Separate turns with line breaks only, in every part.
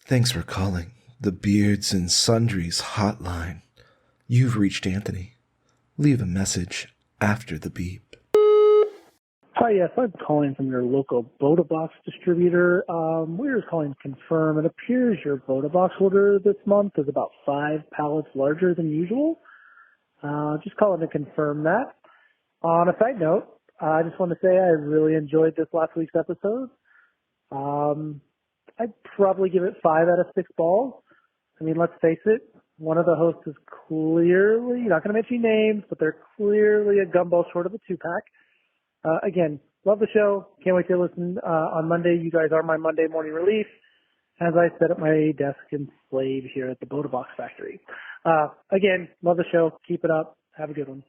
Thanks for calling the Beards and Sundries hotline. You've reached Anthony. Leave a message after the beep.
Hi, yes, I'm calling from your local BodaBox distributor. We're just calling to confirm. It appears your BodaBox order this month is about 5 pallets larger than usual. Just calling to confirm that. On a side note, I just want to say I really enjoyed this last week's episode. I'd probably give it 5 out of 6 balls. I mean, let's face it, one of the hosts is clearly, not going to mention names, but they're clearly a gumball short of a 2-pack. Again, love the show. Can't wait to listen on Monday. You guys are my Monday morning relief as I sit at my desk and slave here at the BodaBox factory. Again, love the show. Keep it up. Have a good one.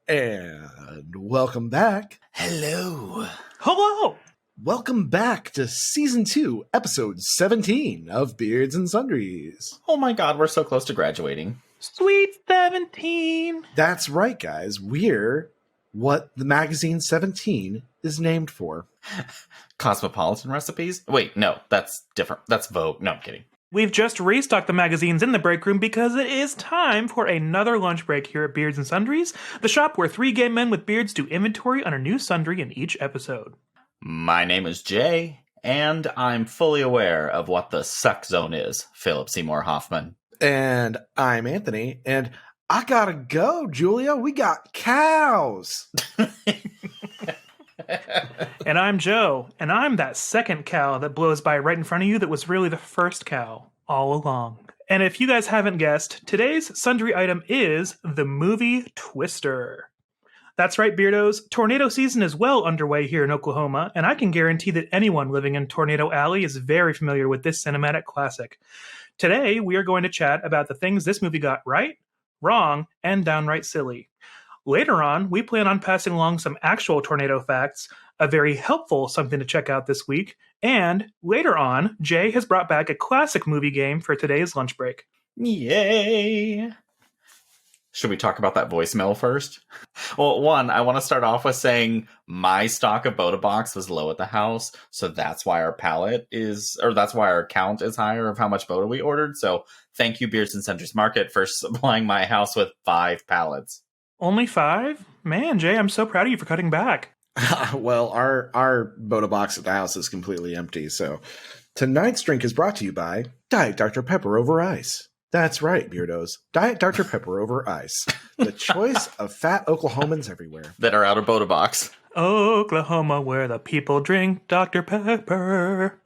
And welcome back.
Hello.
Hello.
Welcome back to Season 2, Episode 17 of Beards and Sundries.
Oh my god, we're so close to graduating.
Sweet 17.
That's right, guys. We're what the magazine 17 is named for.
Cosmopolitan recipes? Wait, no, that's different. That's Vogue. No, I'm kidding.
We've just restocked the magazines in the break room because it is time for another lunch break here at Beards and Sundries, the shop where 3 gay men with beards do inventory on a new sundry in each episode.
My name is Jay, and I'm fully aware of what the suck zone is, Philip Seymour Hoffman.
And I'm Anthony, and I gotta go, Julia. We got cows.
And I'm Joe, and I'm that second cow that blows by right in front of you that was really the first cow all along. And if you guys haven't guessed, today's sundry item is the movie Twister. That's right, Beardos. Tornado season is well underway here in Oklahoma, and I can guarantee that anyone living in Tornado Alley is very familiar with this cinematic classic. Today, we are going to chat about the things this movie got right, wrong, and downright silly. Later on, we plan on passing along some actual tornado facts, a very helpful something to check out this week, and later on, Jay has brought back a classic movie game for today's lunch break.
Yay! Should we talk about that voicemail first? Well, one, I want to start off with saying my stock of BodaBox was low at the house, so that's why our that's why our count is higher of how much Boda we ordered. So thank you, Beards and Sundries Market, for supplying my house with 5 pallets.
Only 5? Man, Jay, I'm so proud of you for cutting back.
Well, our BodaBox at the house is completely empty, so tonight's drink is brought to you by Diet Dr. Pepper over ice. That's right, Beardos. Diet Dr. Pepper over ice. The choice of fat Oklahomans everywhere.
That are out of BodaBox.
Oklahoma, where the people drink Dr. Pepper.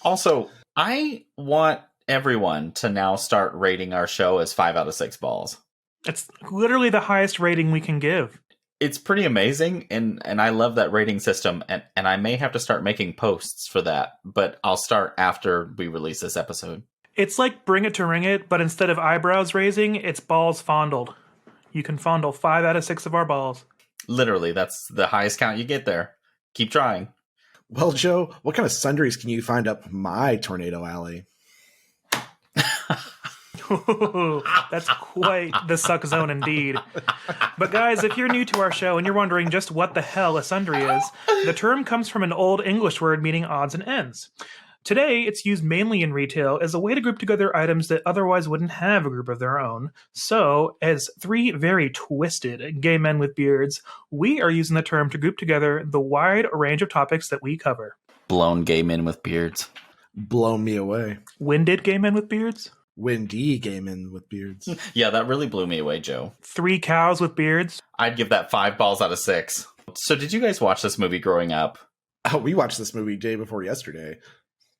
Also, I want everyone to now start rating our show as 5 out of 6 balls.
It's literally the highest rating we can give.
It's pretty amazing, and I love that rating system, and I may have to start making posts for that, but I'll start after we release this episode.
It's like Bring It to Ring It, but instead of eyebrows raising, it's balls fondled. You can fondle 5 out of 6 of our balls.
Literally, that's the highest count you get there. Keep trying.
Well, Joe, what kind of sundries can you find up my Tornado Alley?
That's quite the suck zone indeed. But guys, if you're new to our show and you're wondering just what the hell a sundry is, the term comes from an old English word meaning odds and ends. Today, it's used mainly in retail as a way to group together items that otherwise wouldn't have a group of their own. So, as 3 very twisted gay men with beards, we are using the term to group together the wide range of topics that we cover.
Blown gay men with beards.
Blown me away.
Winded gay men with beards?
Windy gay men with beards.
Yeah, that really blew me away, Joe.
3 cows with beards?
I'd give that 5 balls out of 6. So did you guys watch this movie growing up?
Oh, we watched this movie day before yesterday.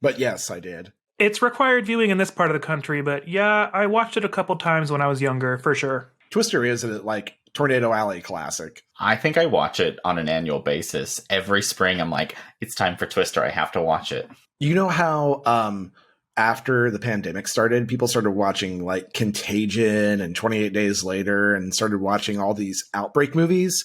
But yes, I did.
It's required viewing in this part of the country, but yeah, I watched it a couple times when I was younger, for sure.
Twister is a, Tornado Alley classic.
I think I watch it on an annual basis. Every spring, I'm like, it's time for Twister. I have to watch it.
You know how after the pandemic started, people started watching like Contagion and 28 Days Later and started watching all these outbreak movies.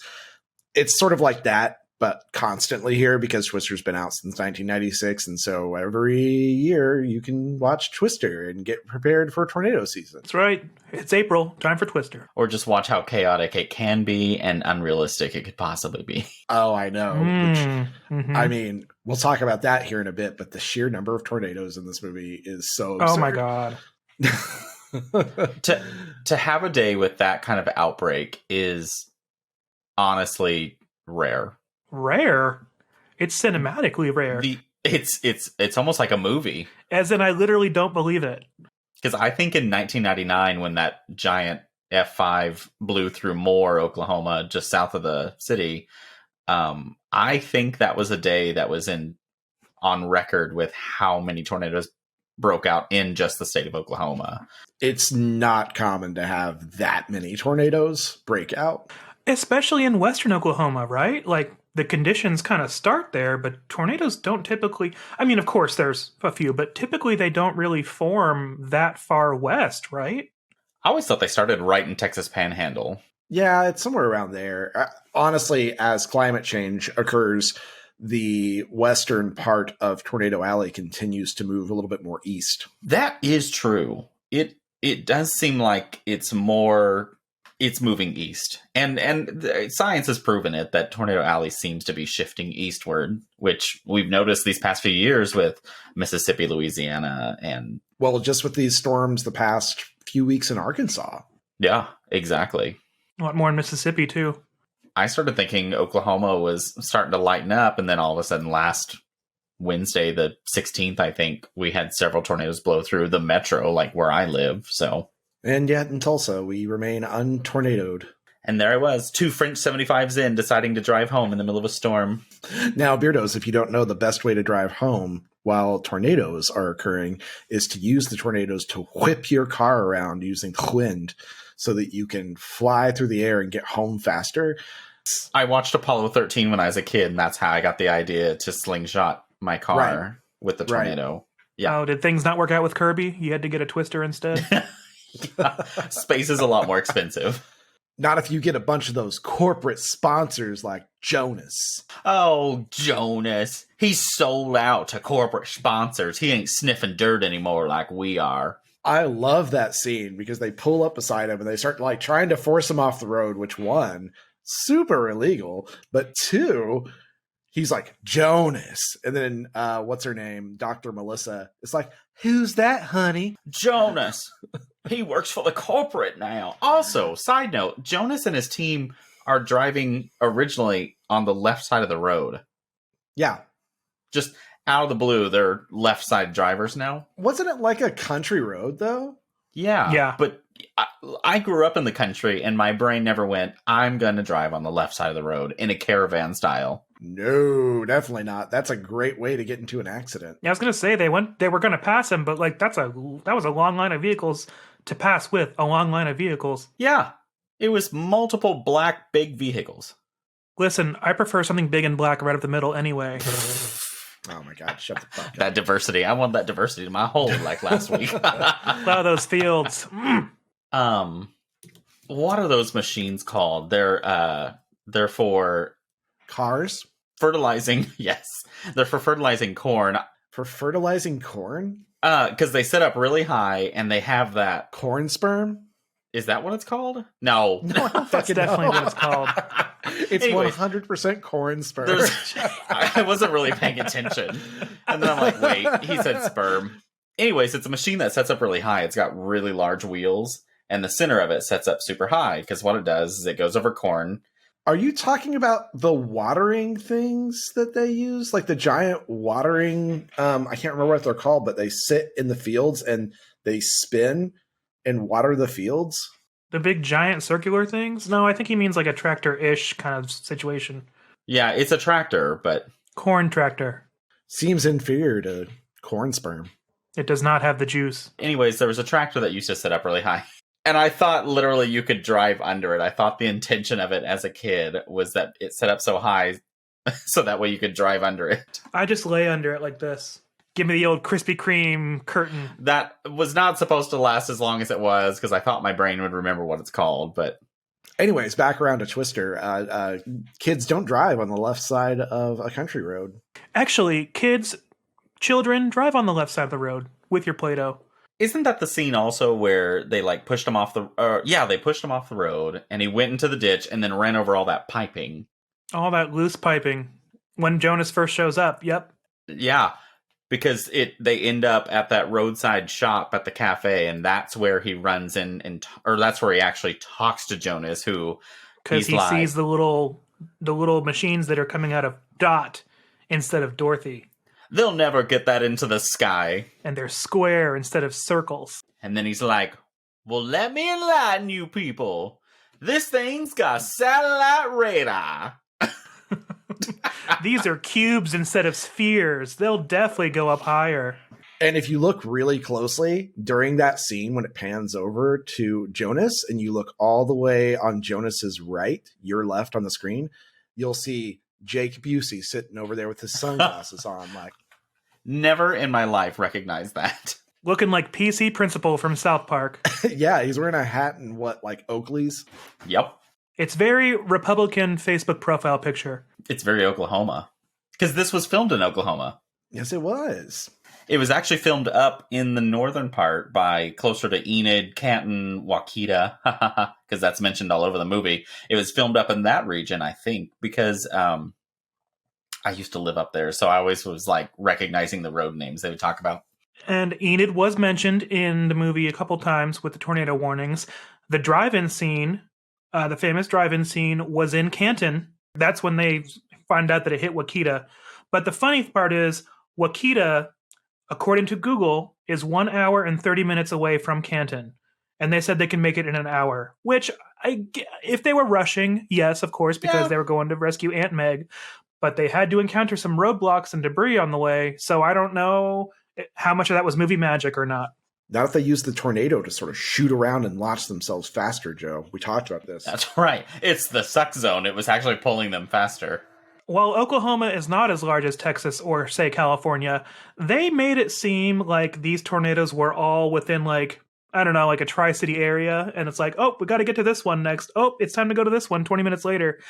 It's sort of like that, but constantly here because Twister's been out since 1996. And so every year you can watch Twister and get prepared for tornado season.
That's right. It's April. Time for Twister.
Or just watch how chaotic it can be and unrealistic it could possibly be.
Oh, I know.
Mm-hmm.
I mean, we'll talk about that here in a bit, but the sheer number of tornadoes in this movie is so absurd.
Oh my God.
To have a day with that kind of outbreak is honestly rare.
Rare? It's cinematically rare.
It's almost like a movie.
As in, I literally don't believe it.
Because I think in 1999, when that giant F5 blew through Moore, Oklahoma, just south of the city, I think that was a day that was on record with how many tornadoes broke out in just the state of Oklahoma.
It's not common to have that many tornadoes break out.
Especially in western Oklahoma, right? Like, the conditions kind of start there, but tornadoes don't typically... I mean, of course, there's a few, but typically they don't really form that far west, right?
I always thought they started right in Texas Panhandle.
Yeah, it's somewhere around there. Honestly, as climate change occurs, the western part of Tornado Alley continues to move a little bit more east.
That is true. It does seem like it's moving east. And science has proven it, that Tornado Alley seems to be shifting eastward, which we've noticed these past few years with Mississippi, Louisiana, and...
Well, just with these storms the past few weeks in Arkansas.
Yeah, exactly.
A lot more in Mississippi, too.
I started thinking Oklahoma was starting to lighten up, and then all of a sudden last Wednesday, the 16th, I think, we had several tornadoes blow through the metro, like where I live, so...
And yet in Tulsa, we remain untornadoed.
And there I was, 2 French 75s in, deciding to drive home in the middle of a storm.
Now, Beardos, if you don't know, the best way to drive home while tornadoes are occurring is to use the tornadoes to whip your car around using wind so that you can fly through the air and get home faster.
I watched Apollo 13 when I was a kid, and that's how I got the idea to slingshot my car with the tornado.
Right.
Yeah.
Oh, did things not work out with Kirby? You had to get a Twister instead?
Yeah. Space is a lot more expensive.
Not if you get a bunch of those corporate sponsors like Jonas.
Oh, Jonas. He's sold out to corporate sponsors. He ain't sniffing dirt anymore like we are.
I love that scene because they pull up beside him and they start like trying to force him off the road, which one, super illegal, but two, he's like, Jonas. And then what's her name? Dr. Melissa. It's like, who's that, honey?
Jonas. He works for the corporate now. Also, side note, Jonas and his team are driving originally on the left side of the road.
Yeah.
Just out of the blue, they're left side drivers now.
Wasn't it like a country road, though?
Yeah.
Yeah.
But I grew up in the country, and my brain never went, I'm going to drive on the left side of the road in a caravan style.
No, definitely not. That's a great way to get into an accident.
Yeah, I was gonna say they were gonna pass him, but like that was a long line of vehicles to pass with a long line of vehicles.
Yeah. It was multiple black big vehicles.
Listen, I prefer something big and black right up the middle anyway.
Oh my God, shut the fuck up.
That diversity. I want that diversity in my whole like last week.
Plow those fields.
What are those machines called? They're for
Cars?
fertilizing. Yes. They're for fertilizing corn.
For fertilizing corn?
Because they sit up really high and they have that.
Corn sperm?
Is that what it's called? No.
That's definitely what it's called.
It's
Anyways,
100% corn sperm.
I wasn't really paying attention. And then I'm like, wait, he said sperm. Anyways, it's a machine that sets up really high. It's got really large wheels, and the center of it sets up super high, because what it does is it goes over corn.
Are you talking about the watering things that they use? Like the giant watering, I can't remember what they're called, but they sit in the fields and they spin and water the fields?
The big giant circular things? No, I think he means like a tractor-ish kind of situation.
Yeah, it's a tractor, but...
Corn tractor.
Seems inferior to corn sperm.
It does not have the juice.
Anyways, there was a tractor that used to sit up really high. And I thought literally you could drive under it. I thought the intention of it as a kid was that it set up so high so that way you could drive under it.
I just lay under it like this. Give me the old Krispy Kreme curtain.
That was not supposed to last as long as it was because I thought my brain would remember what it's called, but...
Anyways, back around to Twister. Kids don't drive on the left side of a country road.
Actually, children, drive on the left side of the road with your Play-Doh.
Isn't that the scene also where they like pushed him off they pushed him off the road and he went into the ditch and then ran over all that piping?
All that loose piping. When Jonas first shows up, yep.
Yeah, because they end up at that roadside shop at the cafe, and that's where he runs in, or that's where he actually talks to Jonas, who
because he sees the little machines that are coming out of Dot instead of Dorothy.
They'll never get that into the sky.
And they're square instead of circles.
And then he's like, well, let me enlighten you people. This thing's got satellite radar.
These are cubes instead of spheres. They'll definitely go up higher.
And if you look really closely during that scene when it pans over to Jonas and you look all the way on Jonas's right, your left on the screen, you'll see Jake Busey sitting over there with his sunglasses on. Like,
never in my life recognized that.
Looking like PC Principal from South Park.
Yeah, he's wearing a hat and like Oakley's?
Yep.
It's very Republican Facebook profile picture.
It's very Oklahoma. Because this was filmed in Oklahoma.
Yes, it was.
It was actually filmed up in the northern part by closer to Enid, Canton, Waukeeta, because that's mentioned all over the movie. It was filmed up in that region, I think, because I used to live up there, so I always was like recognizing the road names they would talk about.
And Enid was mentioned in the movie a couple times with the tornado warnings. The drive-in scene, the famous drive-in scene, was in Canton. That's when they find out that it hit Waukeeta. But the funny part is, Waukeeta, according to Google, is 1 hour and 30 minutes away from Canton. And they said they can make it in an hour. Which, if they were rushing, yes, of course, because they were going to rescue Aunt Meg. But they had to encounter some roadblocks and debris on the way. So I don't know how much of that was movie magic or not.
Not if they used the tornado to sort of shoot around and launch themselves faster, Joe. We talked about this.
That's right. It's the suck zone. It was actually pulling them faster.
While Oklahoma is not as large as Texas or, say, California, they made it seem like these tornadoes were all within, like, I don't know, like a Tri-City area. And it's like, oh, we got to get to this one next. Oh, it's time to go to this one 20 minutes later.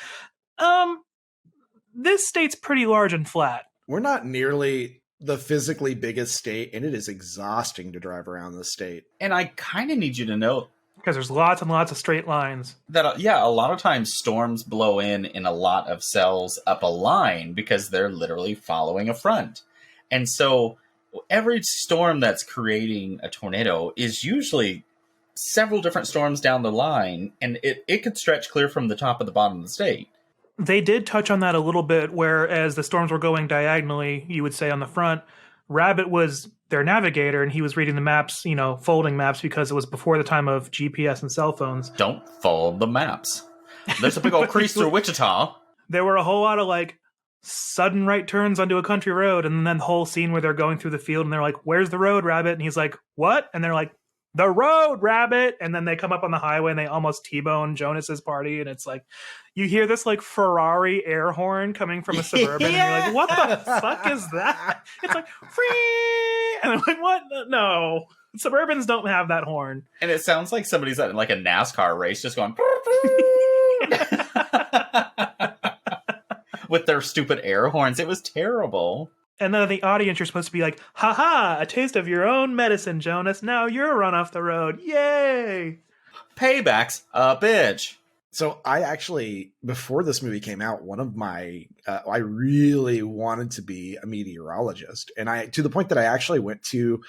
This state's pretty large and flat.
We're not nearly the physically biggest state, and it is exhausting to drive around the state.
And I kind of need you to know,
because there's lots and lots of straight lines.
That a lot of times storms blow in a lot of cells up a line because they're literally following a front. And so every storm that's creating a tornado is usually several different storms down the line, and it could stretch clear from the top of the bottom of the state.
They did touch on that a little bit, whereas the storms were going diagonally, you would say, on the front. Rabbit was their navigator, and he was reading the maps, folding maps, because it was before the time of GPS and cell phones.
Don't fold the maps. There's a big old crease through Wichita.
There were a whole lot of, sudden right turns onto a country road, and then the whole scene where they're going through the field, and they're like, where's the road, Rabbit? And he's like, what? And they're like, the road, Rabbit! And then they come up on the highway, and they almost T-bone Jonas's party, and it's like, you hear this, Ferrari air horn coming from a Suburban, and you're like, what the fuck is that? It's like, free! And I'm like, what? No. Suburbans don't have that horn.
And it sounds like somebody's at, a NASCAR race just going... with their stupid air horns. It was terrible.
And then the audience, you're supposed to be like, ha-ha, a taste of your own medicine, Jonas. Now you're run off the road. Yay!
Payback's a bitch.
So I actually, before this movie came out, one of my, I really wanted to be a meteorologist. And to the point that I actually went to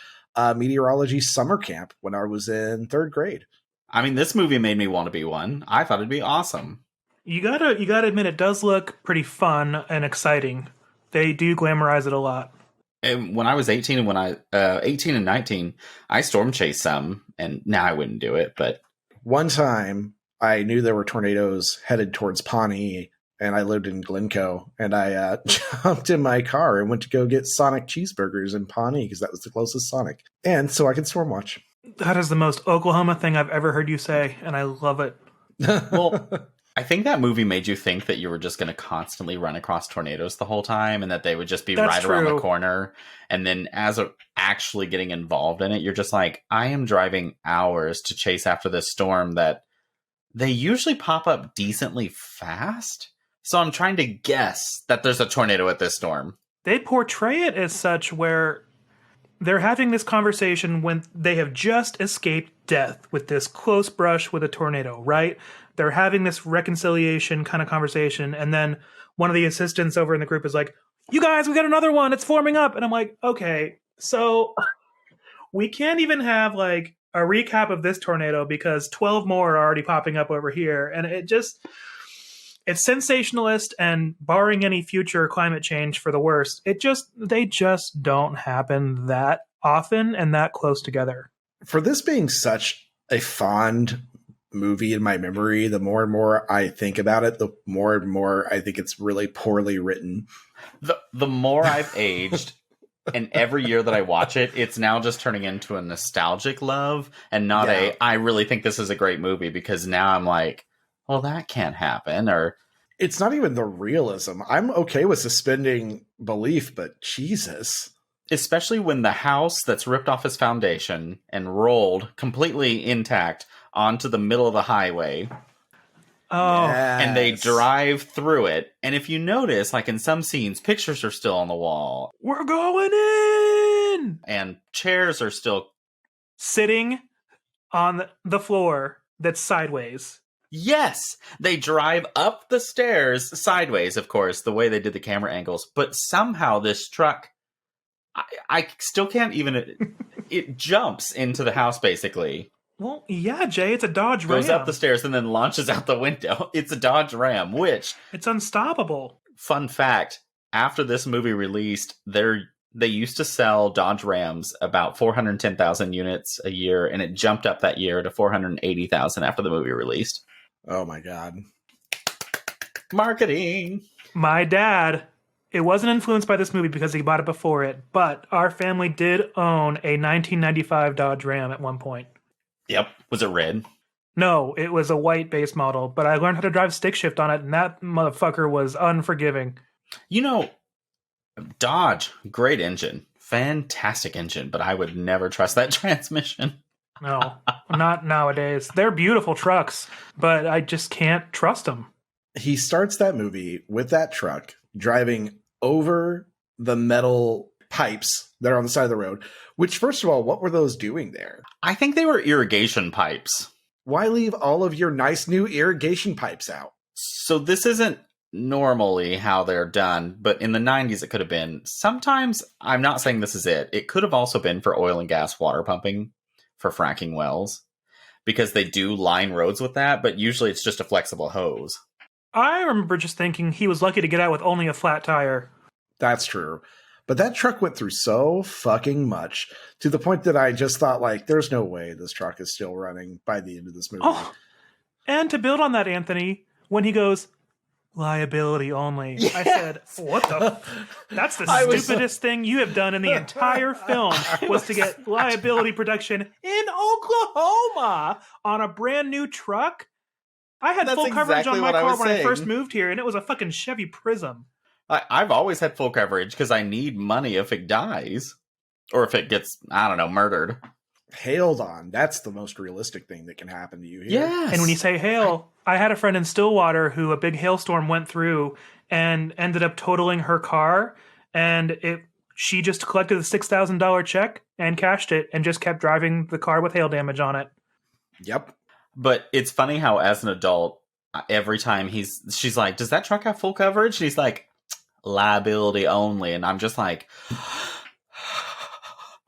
meteorology summer camp when I was in third grade.
I mean, this movie made me want to be one. I thought it'd be awesome.
You gotta admit, it does look pretty fun and exciting. They do glamorize it a lot.
And when I was 18 and 19, I storm chased some, and now I wouldn't do it. But
one time, I knew there were tornadoes headed towards Pawnee, and I lived in Glencoe, and I jumped in my car and went to go get Sonic cheeseburgers in Pawnee because that was the closest Sonic, and so I could storm watch.
That is the most Oklahoma thing I've ever heard you say, and I love it.
Well, I think that movie made you think that you were just going to constantly run across tornadoes the whole time and that they would just be
That's
right around the
true.
corner. And then actually getting involved in it, you're just like, I am driving hours to chase after this storm that they usually pop up decently fast. So I'm trying to guess that there's a tornado at this storm.
They portray it as such where they're having this conversation when they have just escaped death with this close brush with a tornado, right? They're having this reconciliation kind of conversation, and then one of the assistants over in the group is like, you guys, we got another one, it's forming up. And I'm like, okay, so we can't even have like a recap of this tornado because 12 more are already popping up over here. And it's sensationalist, and barring any future climate change for the worst, they just don't happen that often and that close together.
For this being such a fond movie in my memory, the more and more I think about it, the more and more I think it's really poorly written.
The more I've aged, and every year that I watch it, it's now just turning into a nostalgic love and not I really think this is a great movie, because now I'm like, well, that can't happen. Or
it's not even the realism. I'm okay with suspending belief, but Jesus.
Especially when the house that's ripped off its foundation and rolled completely intact onto the middle of the highway.
Oh,
yes.
And they drive through it. And if you notice, like in some scenes, pictures are still on the wall.
we're going in!
And chairs are still...
Sitting on the floor that's sideways.
Yes! They drive up the stairs sideways, of course, the way they did the camera angles. But somehow this truck... I still can't even... It jumps into the house, basically.
Well, yeah, Jay, it's a Dodge Ram.
Goes up the stairs and then launches out the window. It's a Dodge Ram, which...
It's unstoppable.
Fun fact, after this movie released, they used to sell Dodge Rams about 410,000 units a year, and it jumped up that year to 480,000 after the movie released.
Oh my God.
Marketing!
My dad, it wasn't influenced by this movie because he bought it before it, but our family did own a 1995 Dodge Ram at one point.
Yep. Was it red?
No, it was a white base model, but I learned how to drive stick shift on it, and that motherfucker was unforgiving.
You know, Dodge, great engine. Fantastic engine, but I would never trust that transmission.
No, not nowadays. They're beautiful trucks, but I just can't trust them.
He starts that movie with that truck driving over the metal pipes that are on the side of the road, which, first of all, what were those doing there?
I think they were irrigation pipes.
Why leave all of your nice new irrigation pipes out?
So this isn't normally how they're done, but in the 90s it could have been. Sometimes, I'm not saying this is it, it could have also been for oil and gas water pumping for fracking wells, because they do line roads with that, but usually it's just a flexible hose.
I remember just thinking he was lucky to get out with only a flat tire.
That's true. But that truck went through so fucking much to the point that I just thought, like, there's no way this truck is still running by the end of this movie.
Oh, and to build on that, Anthony, when he goes, liability only,
Yes.
I said, what the? That's the stupidest thing you have done in the entire film, was to get liability protection in Oklahoma on a brand new truck. I had
That's
full coverage
exactly
on my
what I
car
was
when I
saying.
first moved here, and it was a fucking Chevy Prism.
I've always had full coverage because I need money if it dies. Or if it gets, I don't know, murdered.
Hailed on. That's the most realistic thing that can happen to you here.
Yes.
And when you say hail, I had a friend in Stillwater who a big hailstorm went through and ended up totaling her car, and she just collected a $6,000 check and cashed it and just kept driving the car with hail damage on it.
Yep.
But it's funny how, as an adult, every time she's like, does that truck have full coverage? And he's like, liability only. And I'm just like...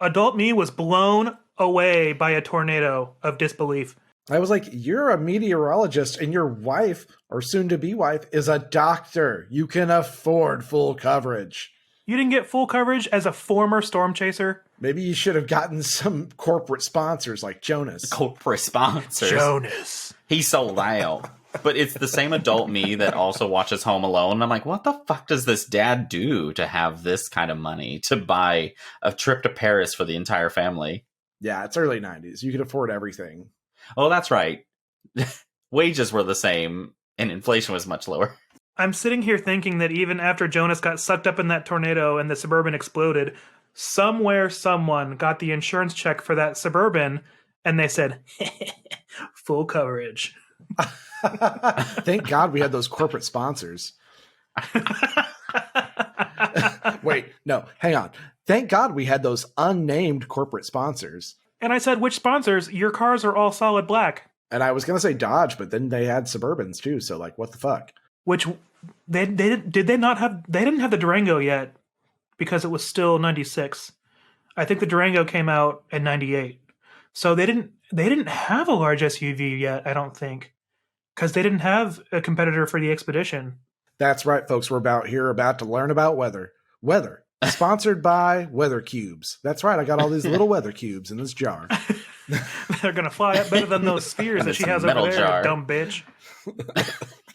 Adult me was blown away by a tornado of disbelief.
I was like, you're a meteorologist and your wife, or soon-to-be wife, is a doctor. You can afford full coverage.
You didn't get full coverage as a former storm chaser?
Maybe you should have gotten some corporate sponsors like Jonas.
Corporate sponsors.
Jonas.
He sold out. But it's the same adult me that also watches Home Alone. And I'm like, what the fuck does this dad do to have this kind of money to buy a trip to Paris for the entire family?
Yeah, it's early 90s. You could afford everything.
Oh, that's right. Wages were the same And inflation was much lower.
I'm sitting here thinking that even after Jonas got sucked up in that tornado and the Suburban exploded, somewhere someone got the insurance check for that Suburban and they said, full coverage.
Thank God we had those corporate sponsors. Wait, no, hang on. Thank God we had those unnamed corporate sponsors.
And I said, which sponsors? Your cars are all solid black.
And I was going to say Dodge, but then they had Suburbans too. So like, what the fuck?
Which they didn't have the Durango yet because it was still 96. I think the Durango came out in 98. So they didn't have a large SUV yet, I don't think. Because they didn't have a competitor for the Expedition.
That's right, folks. We're about to learn about weather. Weather. Sponsored by Weather Cubes. That's right. I got all these little weather cubes in this jar.
They're going to fly up better than those spheres that she has over there,
jar.
dumb bitch.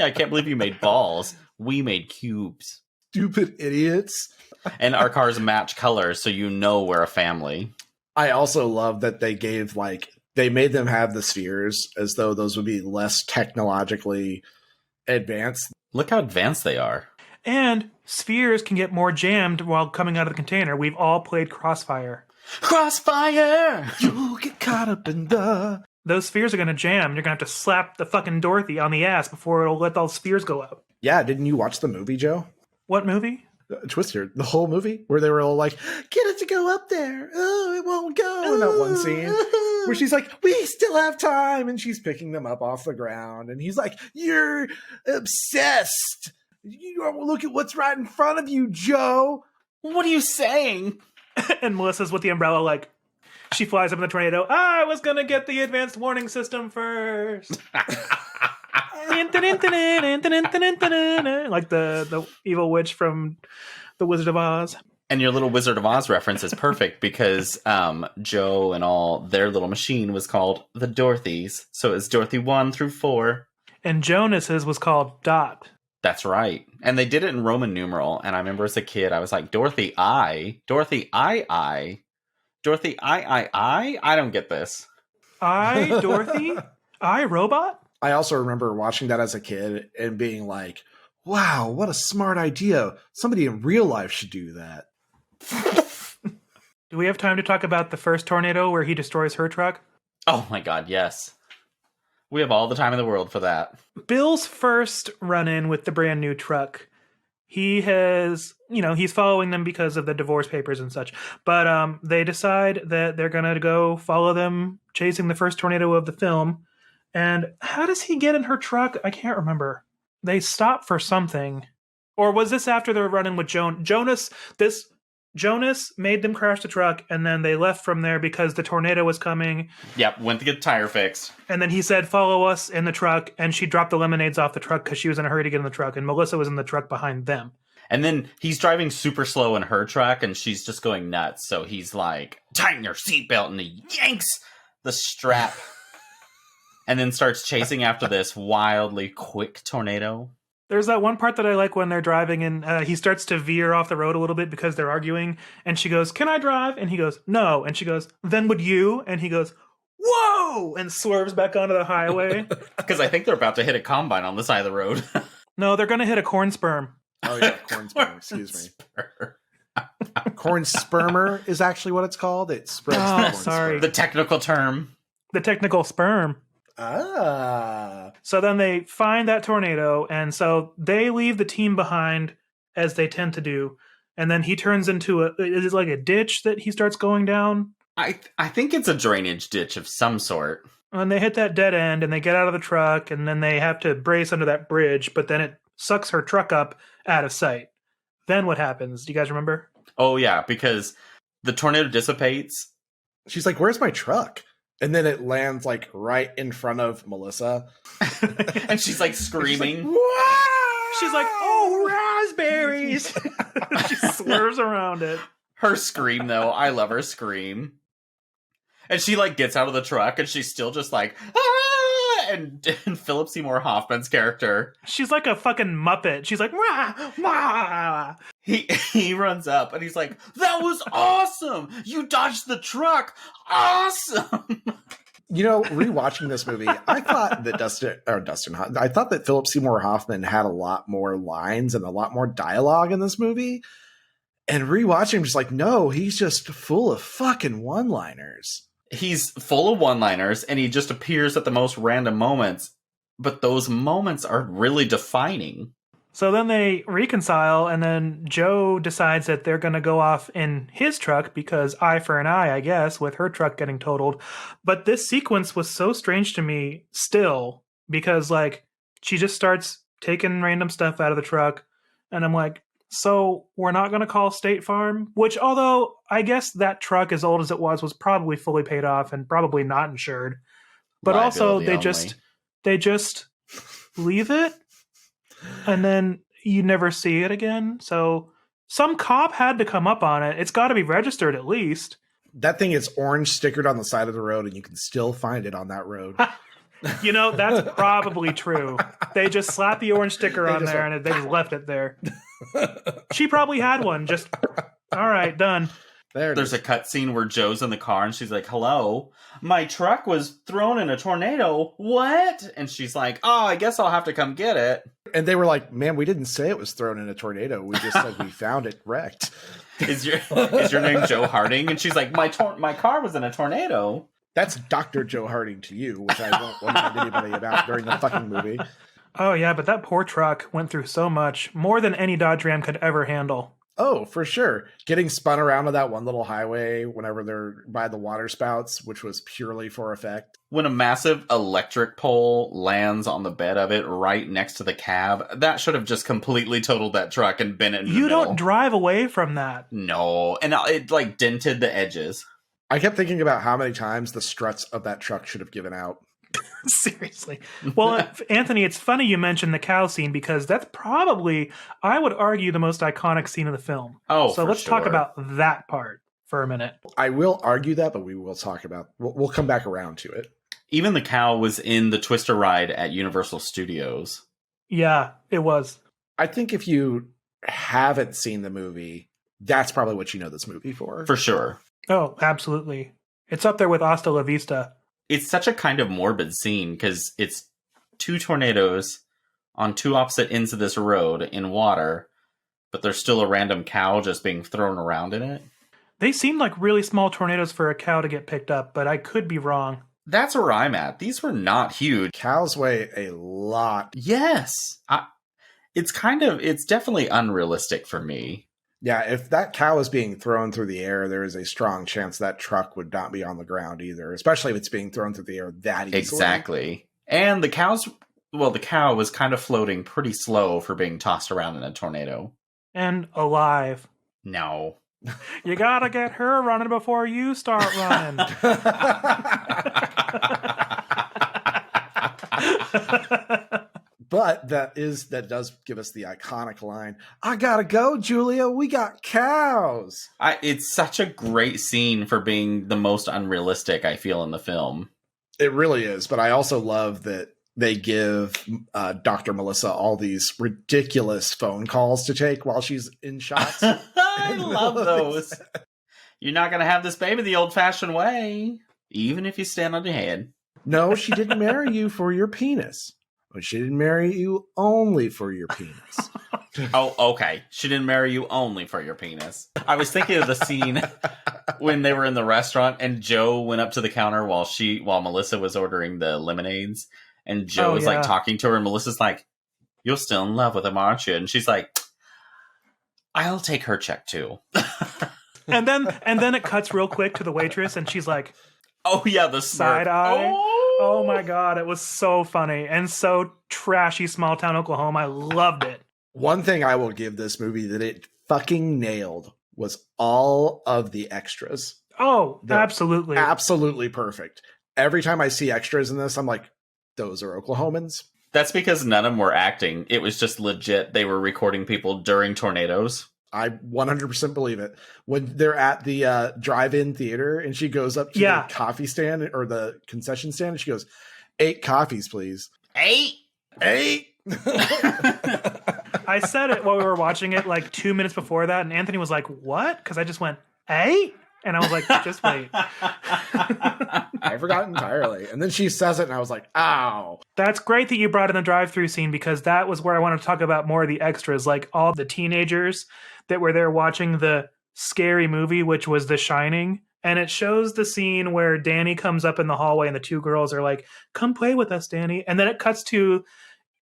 I can't believe you made balls. We made cubes.
Stupid idiots.
And our cars match colors, so you know we're a family.
I also love that they made them have the spheres as though those would be less technologically advanced.
Look how advanced they are.
And spheres can get more jammed while coming out of the container. We've all played Crossfire.
Crossfire!
You get caught up in the...
Those spheres are going to jam. You're going to have to slap the fucking Dorothy on the ass before it'll let all the spheres go out.
Yeah, didn't you watch the movie, Joe?
What movie?
Twister, the whole movie, where they were all like, get it to go up there. Oh, it won't go. In that one scene where she's like, we still have time. And she's picking them up off the ground. And he's like, you're obsessed. You don't look at what's right in front of you, Joe.
What are you saying?
And Melissa's with the umbrella like, she flies up in the tornado. I was going to get the advanced warning system first. Like the evil witch from The Wizard of Oz.
And your little Wizard of Oz reference is perfect because Joe and all their little machine was called the Dorothys. So it's Dorothy 1 through 4.
And Jonas's was called Dot.
That's right. And they did it in Roman numeral. And I remember as a kid, I was like, Dorothy I. Dorothy I. Dorothy I. I don't get this.
Dorothy? I, Robot?
I also remember watching that as a kid and being like, wow, what a smart idea. Somebody in real life should do that.
Do we have time to talk about the first tornado where he destroys her truck?
Oh my God, yes. We have all the time in the world for that.
Bill's first run-in with the brand new truck. He has, he's following them because of the divorce papers and such. But they decide that they're going to go follow them, chasing the first tornado of the film. And how does he get in her truck? I can't remember. They stop for something. Or was this after they're running with Jonas? Jonas made them crash the truck, and then they left from there because the tornado was coming.
Yep, went to get the tire fixed.
And then he said, follow us in the truck, and she dropped the lemonades off the truck because she was in a hurry to get in the truck, and Melissa was in the truck behind them.
And then he's driving super slow in her truck, and she's just going nuts. So he's like, tighten your seatbelt, and he yanks the strap. And then starts chasing after this wildly quick tornado.
There's that one part that I like when they're driving and he starts to veer off the road a little bit because they're arguing. And she goes, can I drive? And he goes, no. And she goes, then would you? And he goes, whoa! And swerves back onto the highway.
Because I think they're about to hit a combine on the side of the road.
No, they're going to hit a corn sperm.
Oh, yeah, corn sperm. Excuse me. Corn spermer is actually what it's called. It spreads the corn
sorry.
sperm.
The technical term.
The technical sperm.
Ah.
So then they find that tornado, and so they leave the team behind, as they tend to do. And then he turns into is it like a ditch that he starts going down?
I think it's a drainage ditch of some sort.
And they hit that dead end, and they get out of the truck, and then they have to brace under that bridge, but then it sucks her truck up out of sight. Then what happens? Do you guys remember?
Oh, yeah, because the tornado dissipates.
She's like, where's my truck? And then it lands like right in front of Melissa.
And she's like screaming.
She's like, oh, raspberries. She swerves around it.
Her scream, though. I love her scream. And she like gets out of the truck and she's still just like, ah! And Philip Seymour Hoffman's character.
She's like a fucking Muppet. She's like, wah, wah.
He runs up and he's like, that was awesome! You dodged the truck! Awesome!
Rewatching this movie, I thought that I thought that Philip Seymour Hoffman had a lot more lines and a lot more dialogue in this movie. And rewatching him, just like, no, he's just full of fucking one-liners.
He's full of one-liners, and he just appears at the most random moments. But those moments are really defining.
So then they reconcile, and then Joe decides that they're going to go off in his truck because eye for an eye, I guess, with her truck getting totaled. But this sequence was so strange to me still because, like, she just starts taking random stuff out of the truck, and I'm like, so we're not going to call State Farm? Which, although I guess that truck, as old as it was probably fully paid off and probably not insured. But also, they just leave it, and then you never see it again. So some cop had to come up on it. It's got to be registered at least.
That thing is orange stickered on the side of the road, and you can still find it on that road.
That's probably true. They just slapped the orange sticker on there, and they just left it there. She probably had one. Just, all right, done.
There's a cutscene where Joe's in the car, and she's like, hello, my truck was thrown in a tornado. What? And she's like, oh, I guess I'll have to come get it.
And they were like, man, we didn't say it was thrown in a tornado. We just said we found it wrecked.
Is your name Joe Harding? And she's like, my car was in a tornado.
That's Dr. Joe Harding to you, which I won't remind anybody about during the fucking movie.
Oh, yeah, but that poor truck went through so much, more than any Dodge Ram could ever handle.
Oh, for sure. Getting spun around on that one little highway whenever they're by the water spouts, which was purely for effect.
When a massive electric pole lands on the bed of it right next to the cab, that should have just completely totaled that truck and bent it in the middle.
You don't drive away from that.
No, and it like dented the edges.
I kept thinking about how many times the struts of that truck should have given out.
Seriously. Well, Anthony, it's funny you mentioned the cow scene because that's probably, I would argue, the most iconic scene of the film.
Oh,
so let's talk about that part for a minute.
I will argue that, but we will talk about, we'll come back around to it.
Even the cow was in the Twister ride at Universal Studios.
Yeah, it was.
I think if you haven't seen the movie, that's probably what you know this movie for.
For sure.
Oh, absolutely. It's up there with Hasta La Vista.
It's such a kind of morbid scene because it's two tornadoes on two opposite ends of this road in water, but there's still a random cow just being thrown around in it.
They seem like really small tornadoes for a cow to get picked up, but I could be wrong.
That's where I'm at. These were not huge.
Cows weigh a lot.
Yes. It's definitely unrealistic for me.
Yeah, if that cow is being thrown through the air, there is a strong chance that truck would not be on the ground either, especially if it's being thrown through the air that easily.
Exactly. And the cow was kind of floating pretty slow for being tossed around in a tornado.
And alive.
No.
You gotta get her running before you start running.
But that does give us the iconic line, I gotta go, Julia, we got cows.
It's such a great scene for being the most unrealistic, I feel, in the film.
It really is, but I also love that they give Dr. Melissa all these ridiculous phone calls to take while she's in shots.
I love those. You're not going to have this baby the old-fashioned way, even if you stand on your head.
No, she didn't marry you for your penis. But she didn't marry you only for your penis.
Oh, okay. She didn't marry you only for your penis. I was thinking of the scene when they were in the restaurant and Joe went up to the counter while Melissa was ordering the lemonades. And Joe was like talking to her, and Melissa's like, you're still in love with him, aren't you? And she's like, I'll take her check too.
and then it cuts real quick to the waitress, and she's like,
oh yeah, the
side eye. Oh my God, it was so funny and so trashy small town Oklahoma. I loved it.
One thing I will give this movie that it fucking nailed was all of the extras.
Oh, absolutely.
Absolutely perfect. Every time I see extras in this, I'm like, those are Oklahomans.
That's because none of them were acting. It was just legit. They were recording people during tornadoes.
I 100% believe it. When they're at the drive-in theater and she goes up to the coffee stand or the concession stand and she goes, 8 coffees, please.
8?
I said it while we were watching it like 2 minutes before that, and Anthony was like, what? Because I just went, 8? And I was like, just wait.
I forgot entirely. And then she says it, and I was like, ow.
That's great that you brought in the drive-through scene, because that was where I wanted to talk about more of the extras, like all the teenagers that were there watching the scary movie, which was The Shining. And it shows the scene where Danny comes up in the hallway and the two girls are like, come play with us, Danny. And then it cuts to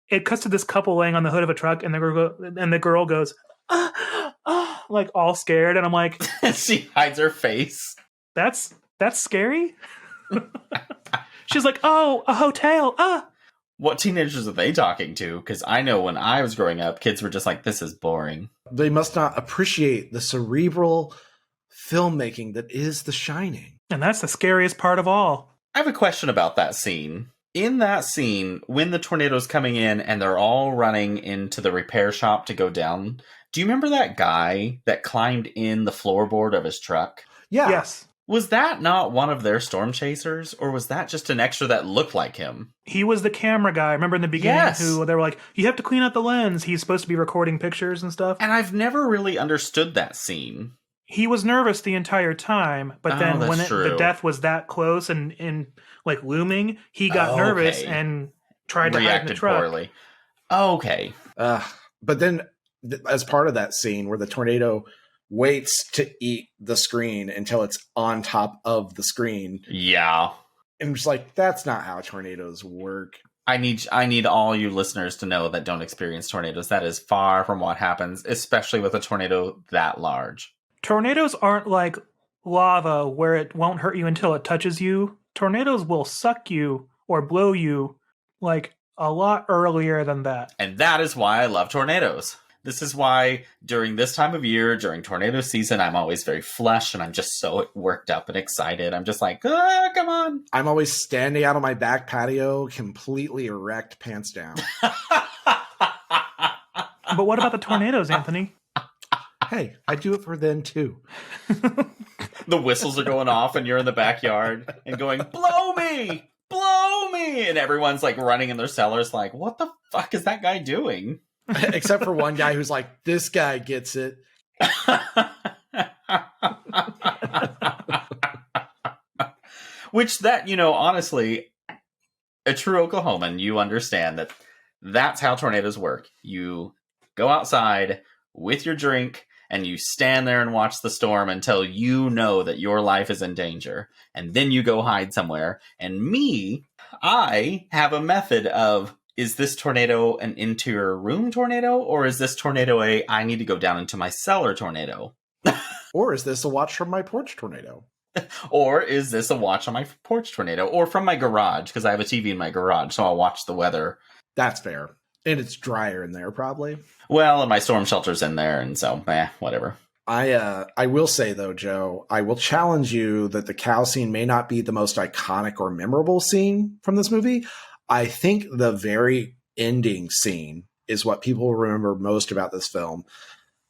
this couple laying on the hood of a truck, and the girl goes, like all scared. And I'm like,
She hides her face.
that's scary. She's like, oh, a hotel.
What teenagers are they talking to? Because I know when I was growing up, kids were just like, this is boring.
They must not appreciate the cerebral filmmaking that is The Shining.
And that's the scariest part of all.
I have a question about that scene. In that scene, when the tornado's coming in and they're all running into the repair shop to go down, do you remember that guy that climbed in the floorboard of his truck?
Yeah.
Yes.
Was that not one of their storm chasers, or was that just an extra that looked like him?
He was the camera guy. Remember in the beginning,
Yes.
who they were like, you have to clean out the lens. He's supposed to be recording pictures and stuff.
And I've never really understood that scene.
He was nervous the entire time, but then
that's
when the
true.
death was that close and like looming, he got nervous
Okay.
and tried to hide in the
Reacted
truck.
poorly. Okay.
But then, as part of that scene where the tornado waits to eat the screen until it's on top of the screen,
Yeah.
and I'm just like, that's not how tornadoes work.
I need all you listeners to know that don't experience tornadoes. That is far from what happens, especially with a tornado that large.
Tornadoes aren't like lava where it won't hurt you until it touches you. Tornadoes will suck you or blow you like a lot earlier than that.
And that is why I love tornadoes. This is why during this time of year, during tornado season, I'm always very flush and I'm just so worked up and excited. I'm just like, come on.
I'm always standing out on my back patio, completely erect, pants down.
But what about the tornadoes, Anthony?
Hey, I do it for them too.
The whistles are going off and you're in the backyard and going, blow me, blow me. And everyone's like running in their cellars like, what the fuck is that guy doing?
Except for one guy who's like, this guy gets it.
Which that, honestly, a true Oklahoman, you understand that that's how tornadoes work. You go outside with your drink and you stand there and watch the storm until you know that your life is in danger. And then you go hide somewhere. And I have a method of, is this tornado an interior room tornado? Or is this tornado I need to go down into my cellar tornado?
Or is this a watch from my porch tornado?
Or is this a watch on my porch tornado? Or from my garage, because I have a TV in my garage, so I'll watch the weather.
That's fair. And it's drier in there, probably.
Well, and my storm shelter's in there, and so, whatever.
I will say, though, Joe, I will challenge you that the cow scene may not be the most iconic or memorable scene from this movie. I think the very ending scene is what people remember most about this film.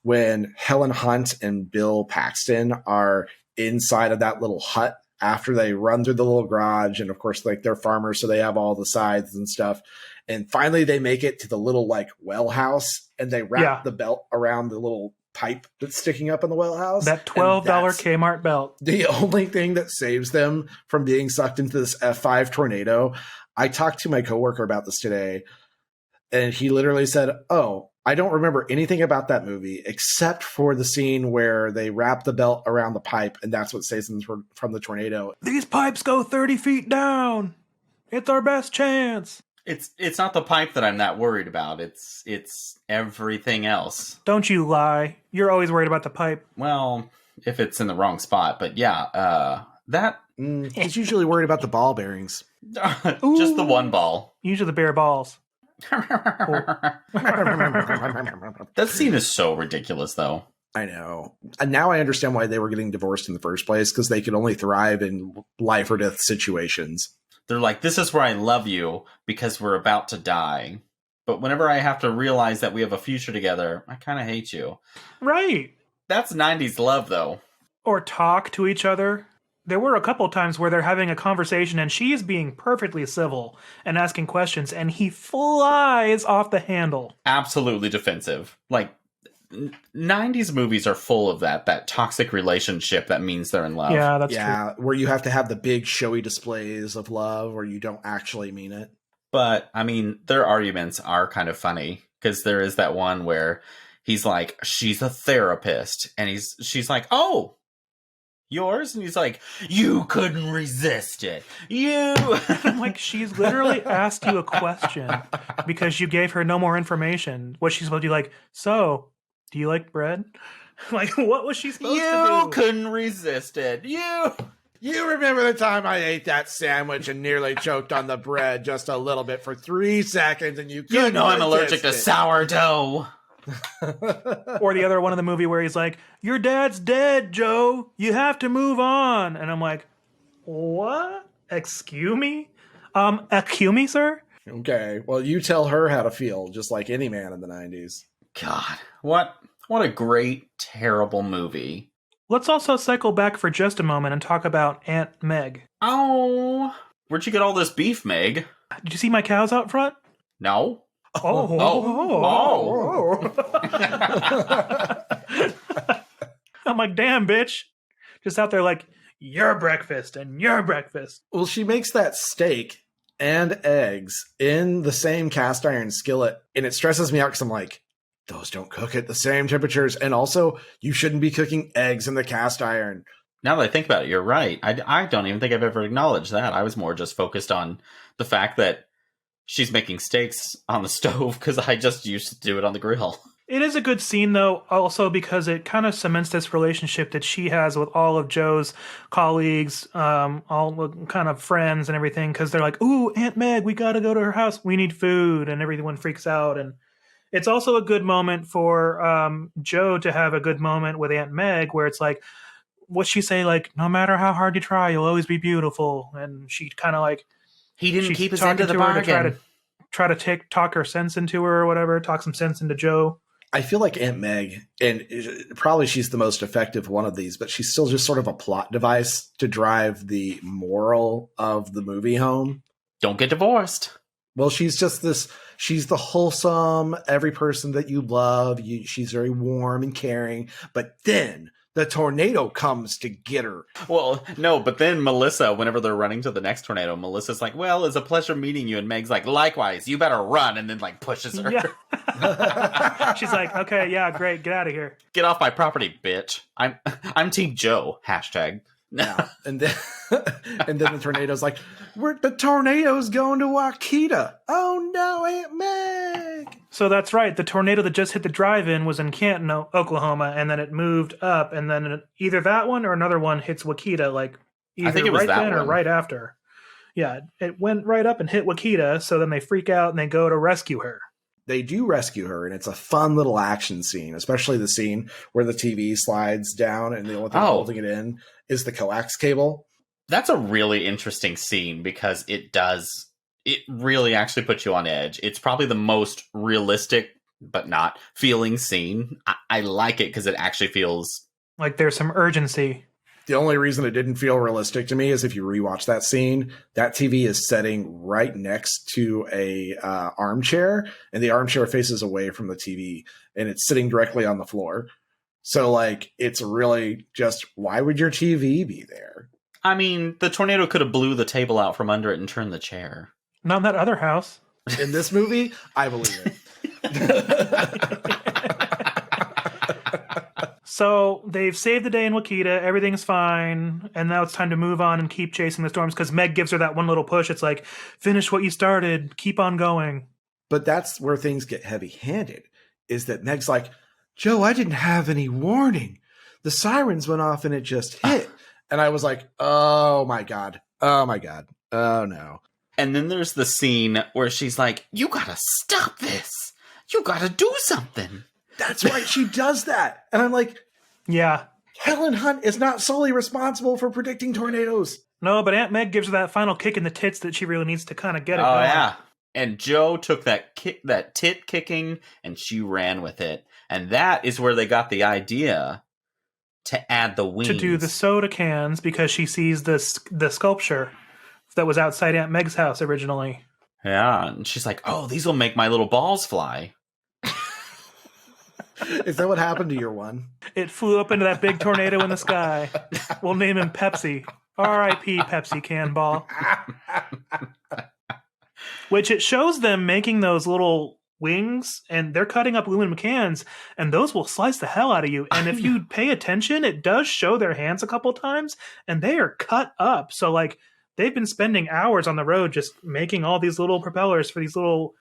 When Helen Hunt and Bill Paxton are inside of that little hut after they run through the little garage, and of course, like, they're farmers, so they have all the sides and stuff. And finally they make it to the little like well house, and they wrap the belt around the little pipe that's sticking up in the well house.
That $12 Kmart belt.
The only thing that saves them from being sucked into this F5 tornado. I talked to my coworker about this today, and he literally said, "Oh, I don't remember anything about that movie except for the scene where they wrap the belt around the pipe, and that's what saves them from the tornado."
These pipes go 30 feet down. It's our best chance.
It's not the pipe that I'm not worried about. It's everything else.
Don't you lie. You're always worried about the pipe.
Well, if it's in the wrong spot, but yeah, that
He's usually worried about the ball bearings.
just the one ball.
Usually the bare balls.
That scene is so ridiculous, though.
I know. And now I understand why they were getting divorced in the first place, because they could only thrive in life or death situations.
They're like, this is where I love you because we're about to die. But whenever I have to realize that we have a future together, I kind of hate you.
Right.
That's 90s love, though.
Or talk to each other. There were a couple times where they're having a conversation and she is being perfectly civil and asking questions, and he flies off the handle.
Absolutely defensive. Like, 90s movies are full of that toxic relationship that means they're in love.
Yeah, that's true.
Yeah, where you have to have the big showy displays of love or you don't actually mean it.
But, I mean, their arguments are kind of funny, because there is that one where he's like, she's a therapist, and she's like, oh, yours? And he's like, you couldn't resist it. You!
I'm like, she's literally asked you a question because you gave her no more information. What she's supposed to be like, so, do you like bread? Like, what was she supposed to do?
You couldn't resist it.
You remember the time I ate that sandwich and nearly choked on the bread just a little bit for 3 seconds and you couldn't
I'm allergic to
resist it.
sourdough.
Or the other one in the movie where he's like, your dad's dead, Joe. You have to move on. And I'm like, what? Excuse me? Excuse me, sir?
Okay, well, you tell her how to feel, just like any man in the 90s.
God, what a great, terrible movie.
Let's also cycle back for just a moment and talk about Aunt Meg.
Oh, where'd you get all this beef, Meg?
Did you see my cows out front?
No.
Oh. I'm like, damn, bitch. Just out there like, your breakfast and your breakfast.
Well, she makes that steak and eggs in the same cast iron skillet, and it stresses me out because I'm like, those don't cook at the same temperatures, and also, you shouldn't be cooking eggs in the cast iron.
Now that I think about it, you're right. I don't even think I've ever acknowledged that. I was more just focused on the fact that she's making steaks on the stove, because I just used to do it on the grill.
It is a good scene, though, also because it kind of cements this relationship that she has with all of Joe's colleagues, all kind of friends and everything, because they're like, ooh, Aunt Meg, we got to go to her house. We need food, and everyone freaks out. And it's also a good moment for Joe to have a good moment with Aunt Meg, where it's like, what's she say? Like, no matter how hard you try, you'll always be beautiful. And she kind of like,
he didn't keep his
talking
end of the
to her
bargain.
to try to talk her sense into her or whatever, talk some sense into Joe.
I feel like Aunt Meg, and probably she's the most effective one of these, but she's still just sort of a plot device to drive the moral of the movie home.
Don't get divorced.
Well, she's just she's the wholesome, every person that you love. She's very warm and caring, but then the tornado comes to get her.
Well, no, but then Melissa, whenever they're running to the next tornado, Melissa's like, well, it's a pleasure meeting you. And Meg's like, likewise, you better run. And then like pushes her.
Yeah. She's like, okay, yeah, great. Get out of here.
Get off my property, bitch. I'm Team Joe. Hashtag.
Yeah. And then the tornado's like, the tornado's going to Wakita. Oh no, Aunt Meg.
So that's right. The tornado that just hit the drive-in was in Canton, Oklahoma, and then it moved up, and then either that one or another one hits Wakita, like either
I think it was
right
that
then
one.
or right after. Yeah, it went right up and hit Wakita, so then they freak out and they go to rescue her.
They do rescue her, and it's a fun little action scene, especially the scene where the TV slides down and the only thing holding it in is the coax cable.
That's a really interesting scene because it really actually puts you on edge. It's probably the most realistic, but not feeling scene. I like it because it actually feels
like there's some urgency.
The only reason it didn't feel realistic to me is if you rewatch that scene, that TV is setting right next to a armchair, and the armchair faces away from the TV, and it's sitting directly on the floor. So, like, it's really just, why would your TV be there?
I mean, the tornado could have blew the table out from under it and turned the chair.
Not in that other house.
In this movie, I believe it.
So they've saved the day in Wakita. Everything's fine. And now it's time to move on and keep chasing the storms because Meg gives her that one little push. It's like, finish what you started. Keep on going.
But that's where things get heavy-handed, is that Meg's like, Joe, I didn't have any warning. The sirens went off and it just hit. And I was like, oh my God. Oh my God. Oh no.
And then there's the scene where she's like, you gotta stop this. You gotta do something.
That's right. She does that. And I'm like,
yeah.
Helen Hunt is not solely responsible for predicting tornadoes.
No, but Aunt Meg gives her that final kick in the tits that she really needs to kind of get it going.
Yeah. And Joe took that tit kicking, and she ran with it. And that is where they got the idea to add the wings.
To do the soda cans because she sees the sculpture that was outside Aunt Meg's house originally.
Yeah, and she's like, oh, these will make my little balls fly.
Is that what happened to your one?
It flew up into that big tornado in the sky. We'll name him Pepsi. R.I.P. Pepsi Can Ball. Which it shows them making those little wings, and they're cutting up aluminum cans, and those will slice the hell out of you. And if you pay attention, it does show their hands a couple times, and they are cut up. So, like, they've been spending hours on the road just making all these little propellers for these little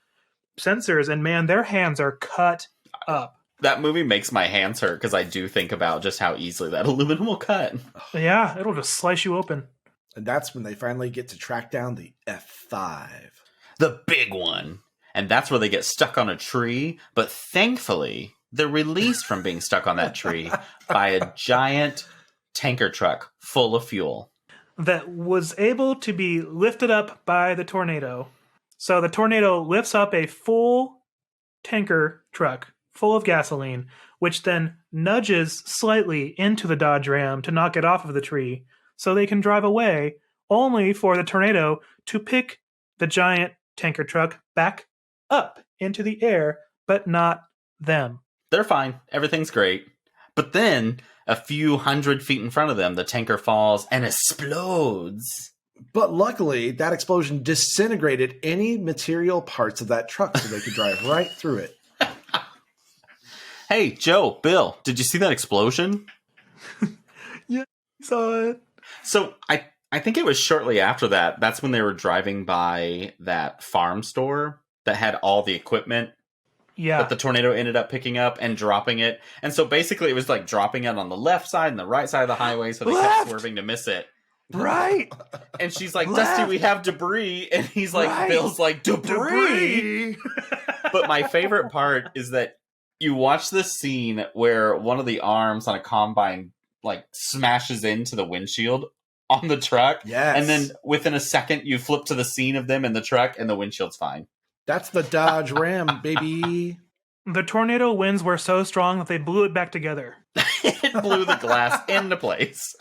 sensors, and man, their hands are cut up.
That movie makes my hands hurt because I do think about just how easily that aluminum will cut.
Yeah, it'll just slice you open.
And that's when they finally get to track down the F5.
The big one. And that's where they get stuck on a tree. But thankfully, they're released from being stuck on that tree by a giant tanker truck full of fuel.
That was able to be lifted up by the tornado. So the tornado lifts up a full tanker truck full of gasoline, which then nudges slightly into the Dodge Ram to knock it off of the tree so they can drive away, only for the tornado to pick the giant tanker truck back up into the air, but not them.
They're fine. Everything's great. But then, a few 100 feet in front of them, the tanker falls and explodes.
But luckily, that explosion disintegrated any material parts of that truck so they could drive right through it.
Hey, Joe, Bill, did you see that explosion?
Yeah, I saw it.
So, I think it was shortly after that. That's when they were driving by that farm store that had all the equipment that the tornado ended up picking up and dropping it. And so basically it was like dropping it on the left side and the right side of the highway, so they kept swerving to miss it.
Right.
And she's like, Dusty, we have debris. And he's like, Bill's like, debris. But my favorite part is that you watch this scene where one of the arms on a combine like smashes into the windshield on the truck.
Yes.
And then within a second you flip to the scene of them in the truck and the windshield's fine.
That's the Dodge Ram, baby.
The tornado winds were so strong that they blew it back together.
It blew the glass into place.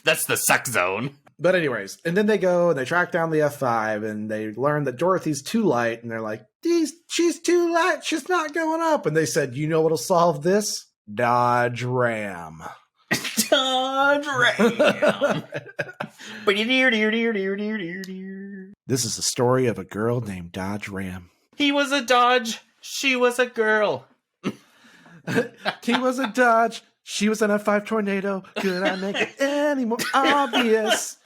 That's the suck zone.
But anyways, and then they go and they track down the F5 and they learn that Dorothy's too light and they're like, she's too light. She's not going up. And they said, you know what'll solve this? Dodge Ram.
Dodge Ram.
This is the story of a girl named Dodge Ram.
He was a Dodge. She was a girl.
He was a Dodge. She was an F5 tornado. Could I make it any more obvious?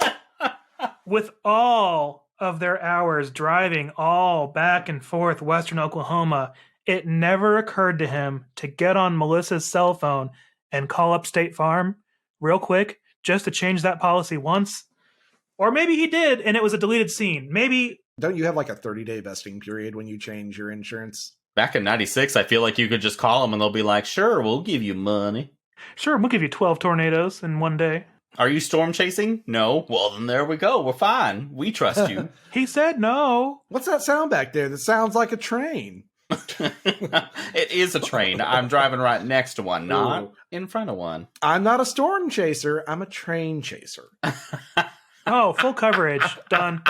With all of their hours driving all back and forth western Oklahoma, it never occurred to him to get on Melissa's cell phone and call up State Farm real quick just to change that policy once. Or maybe he did, and it was a deleted scene. Maybe.
Don't you have like a 30-day vesting period when you change your insurance?
Back in 96, I feel like you could just call them and they'll be like, sure, we'll give you money.
Sure, we'll give you 12 tornadoes in one day.
Are you storm chasing? No. Well, then there we go. We're fine. We trust you.
He said no.
What's that sound back there that sounds like a train?
It is a train. I'm driving right next to one, not in front of one.
I'm not a storm chaser. I'm a train chaser.
Oh, full coverage. Done.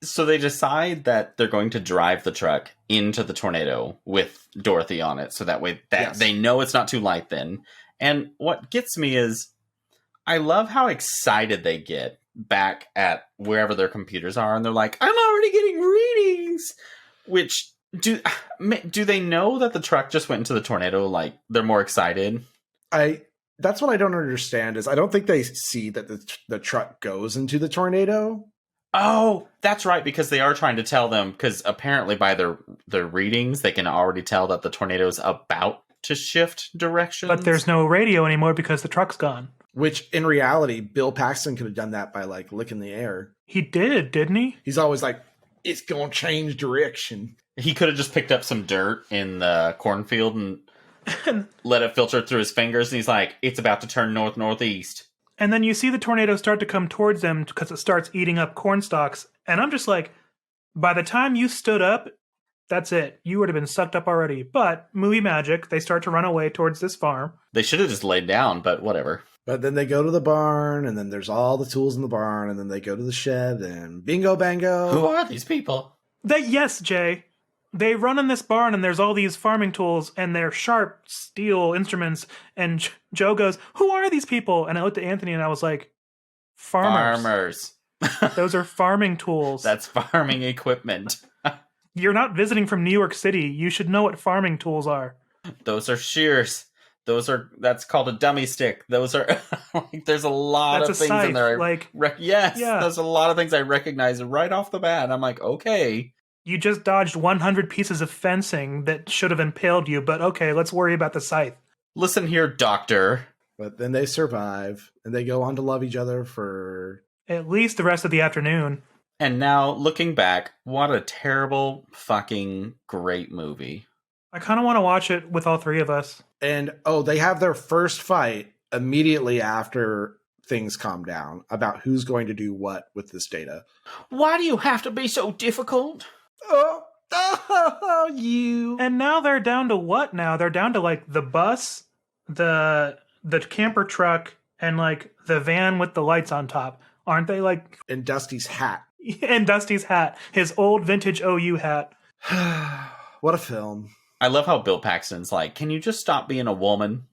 So they decide that they're going to drive the truck into the tornado with Dorothy on it. So that way they know it's not too light then. And what gets me is I love how excited they get back at wherever their computers are. And they're like, I'm already getting readings. Which, do they know that the truck just went into the tornado? Like, they're more excited?
That's what I don't understand is I don't think they see that the truck goes into the tornado.
Oh, that's right, because they are trying to tell them, because apparently by their readings, they can already tell that the tornado is about to shift directions.
But there's no radio anymore because the truck's gone.
Which, in reality, Bill Paxton could have done that by, like, licking the air.
He did, didn't he?
He's always like, it's going to change direction.
He could have just picked up some dirt in the cornfield and let it filter through his fingers, and he's like, it's about to turn north-northeast.
And then you see the tornado start to come towards them because it starts eating up corn stalks. And I'm just like, by the time you stood up, that's it. You would have been sucked up already. But movie magic, they start to run away towards this farm.
They should have just laid down, but whatever.
But then they go to the barn, and then there's all the tools in the barn, and then they go to the shed, and bingo bango.
Who are these people?
Yes, Jay. They run in this barn and there's all these farming tools and they're sharp steel instruments. And Joe goes, "Who are these people?" And I looked at Anthony and I was like, "Farmers. Those are farming tools.
That's farming equipment.
You're not visiting from New York City. You should know what farming tools are."
Those are shears. That's called a dummy stick. Those are there's a lot
That's
of
a
things
scythe,
in there. Yes,
Yeah.
There's a lot of things I recognize right off the bat. I'm like, okay.
You just dodged 100 pieces of fencing that should have impaled you, but okay, let's worry about the scythe.
Listen here, doctor.
But then they survive, and they go on to love each other for...
At least the rest of the afternoon.
And now, looking back, what a terrible fucking great movie.
I kind of want to watch it with all three of us.
And, they have their first fight immediately after things calm down about who's going to do what with this data.
Why do you have to be so difficult?
You.
And now they're down to what now? They're down to, like, the bus, the camper truck, and, like, the van with the lights on top. Aren't they, like...
And Dusty's hat.
And Dusty's hat. His old vintage OU hat.
What a film.
I love how Bill Paxton's like, "Can you just stop being a woman?"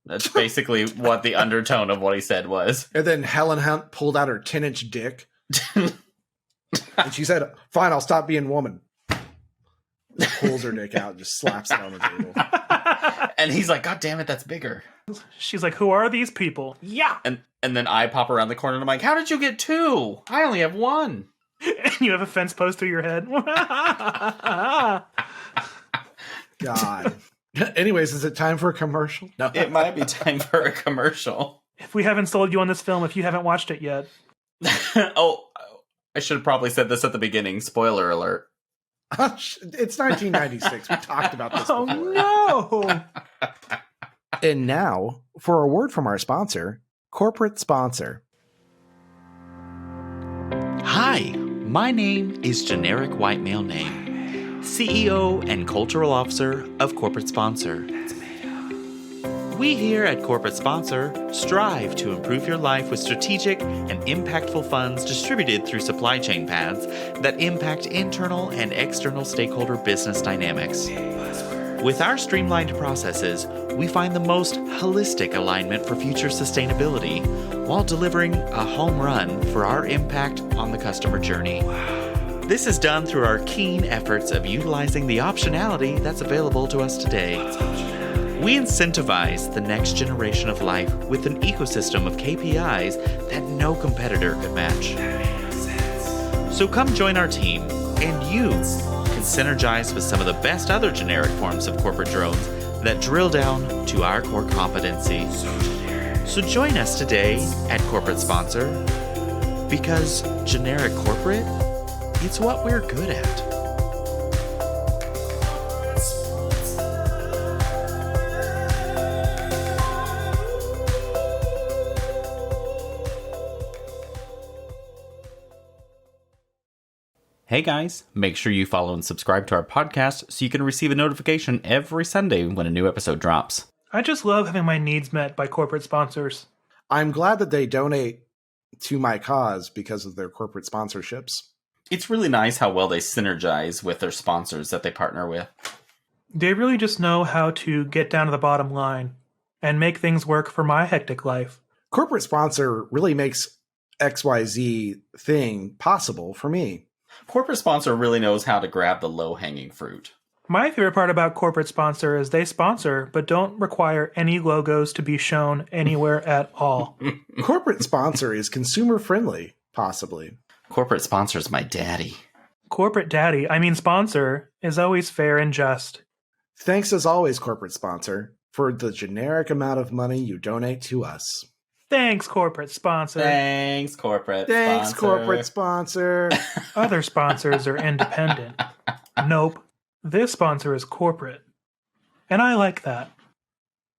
That's basically what the undertone of what he said was.
And then Helen Hunt pulled out her 10-inch dick. And she said, "Fine, I'll stop being woman." Pulls her dick out and just slaps it on the table.
And he's like, "God damn it, that's bigger."
She's like, "Who are these people?" Yeah.
And then I pop around the corner and I'm like, "How did you get two? I only have one."
And you have a fence post through your head.
God. Anyways, is it time for a commercial? No.
It might be time for a commercial.
If we haven't sold you on this film, if you haven't watched it yet.
Oh, I should have probably said this at the beginning. Spoiler alert.
It's 1996. We talked about this before.
Oh, no!
And now, for a word from our sponsor, Corporate Sponsor.
Hi, my name is Generic White Male Name, CEO and Cultural Officer of Corporate Sponsor. We here at Corporate Sponsor strive to improve your life with strategic and impactful funds distributed through supply chain paths that impact internal and external stakeholder business dynamics. With our streamlined processes, we find the most holistic alignment for future sustainability while delivering a home run for our impact on the customer journey. This is done through our keen efforts of utilizing the optionality that's available to us today. We incentivize the next generation of life with an ecosystem of KPIs that no competitor could match. So come join our team, and you can synergize with some of the best other generic forms of corporate drones that drill down to our core competency. So join us today at Corporate Sponsor, because generic corporate, it's what we're good at.
Hey guys, make sure you follow and subscribe to our podcast so you can receive a notification every Sunday when a new episode drops.
I just love having my needs met by corporate sponsors.
I'm glad that they donate to my cause because of their corporate sponsorships.
It's really nice how well they synergize with their sponsors that they partner with.
They really just know how to get down to the bottom line and make things work for my hectic life.
Corporate Sponsor really makes XYZ thing possible for me.
Corporate Sponsor really knows how to grab the low-hanging fruit.
My favorite part about corporate sponsor is they sponsor, but don't require any logos to be shown anywhere at all.
Corporate Sponsor is consumer friendly, possibly.
Corporate Sponsor's my daddy.
Corporate daddy, sponsor, is always fair and just.
Thanks as always, Corporate Sponsor, for the generic amount of money you donate to us.
Thanks, corporate sponsor.
Thanks, corporate
Thanks,
sponsor.
Corporate Sponsor.
Other sponsors are independent. Nope. This sponsor is corporate. And I like that.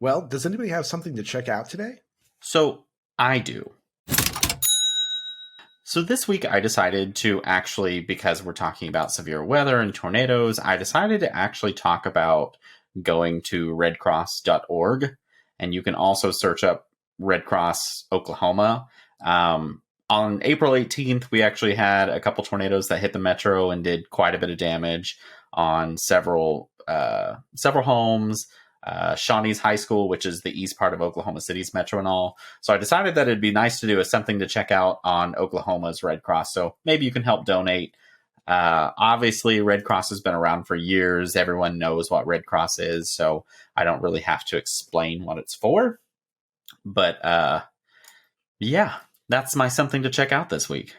Well, does anybody have something to check out today?
So, I do. So this week I decided to actually, because we're talking about severe weather and tornadoes, I decided to actually talk about going to redcross.org. And you can also search up Red Cross Oklahoma. On April 18th, we actually had a couple tornadoes that hit the metro and did quite a bit of damage. on several homes. Shawnee's High School, which is the east part of Oklahoma City's metro and all. So I decided that it'd be nice to do something to check out on Oklahoma's Red Cross. So maybe you can help donate. Obviously, Red Cross has been around for years. Everyone knows what Red Cross is, so I don't really have to explain what it's for. But yeah, that's my something to check out this week.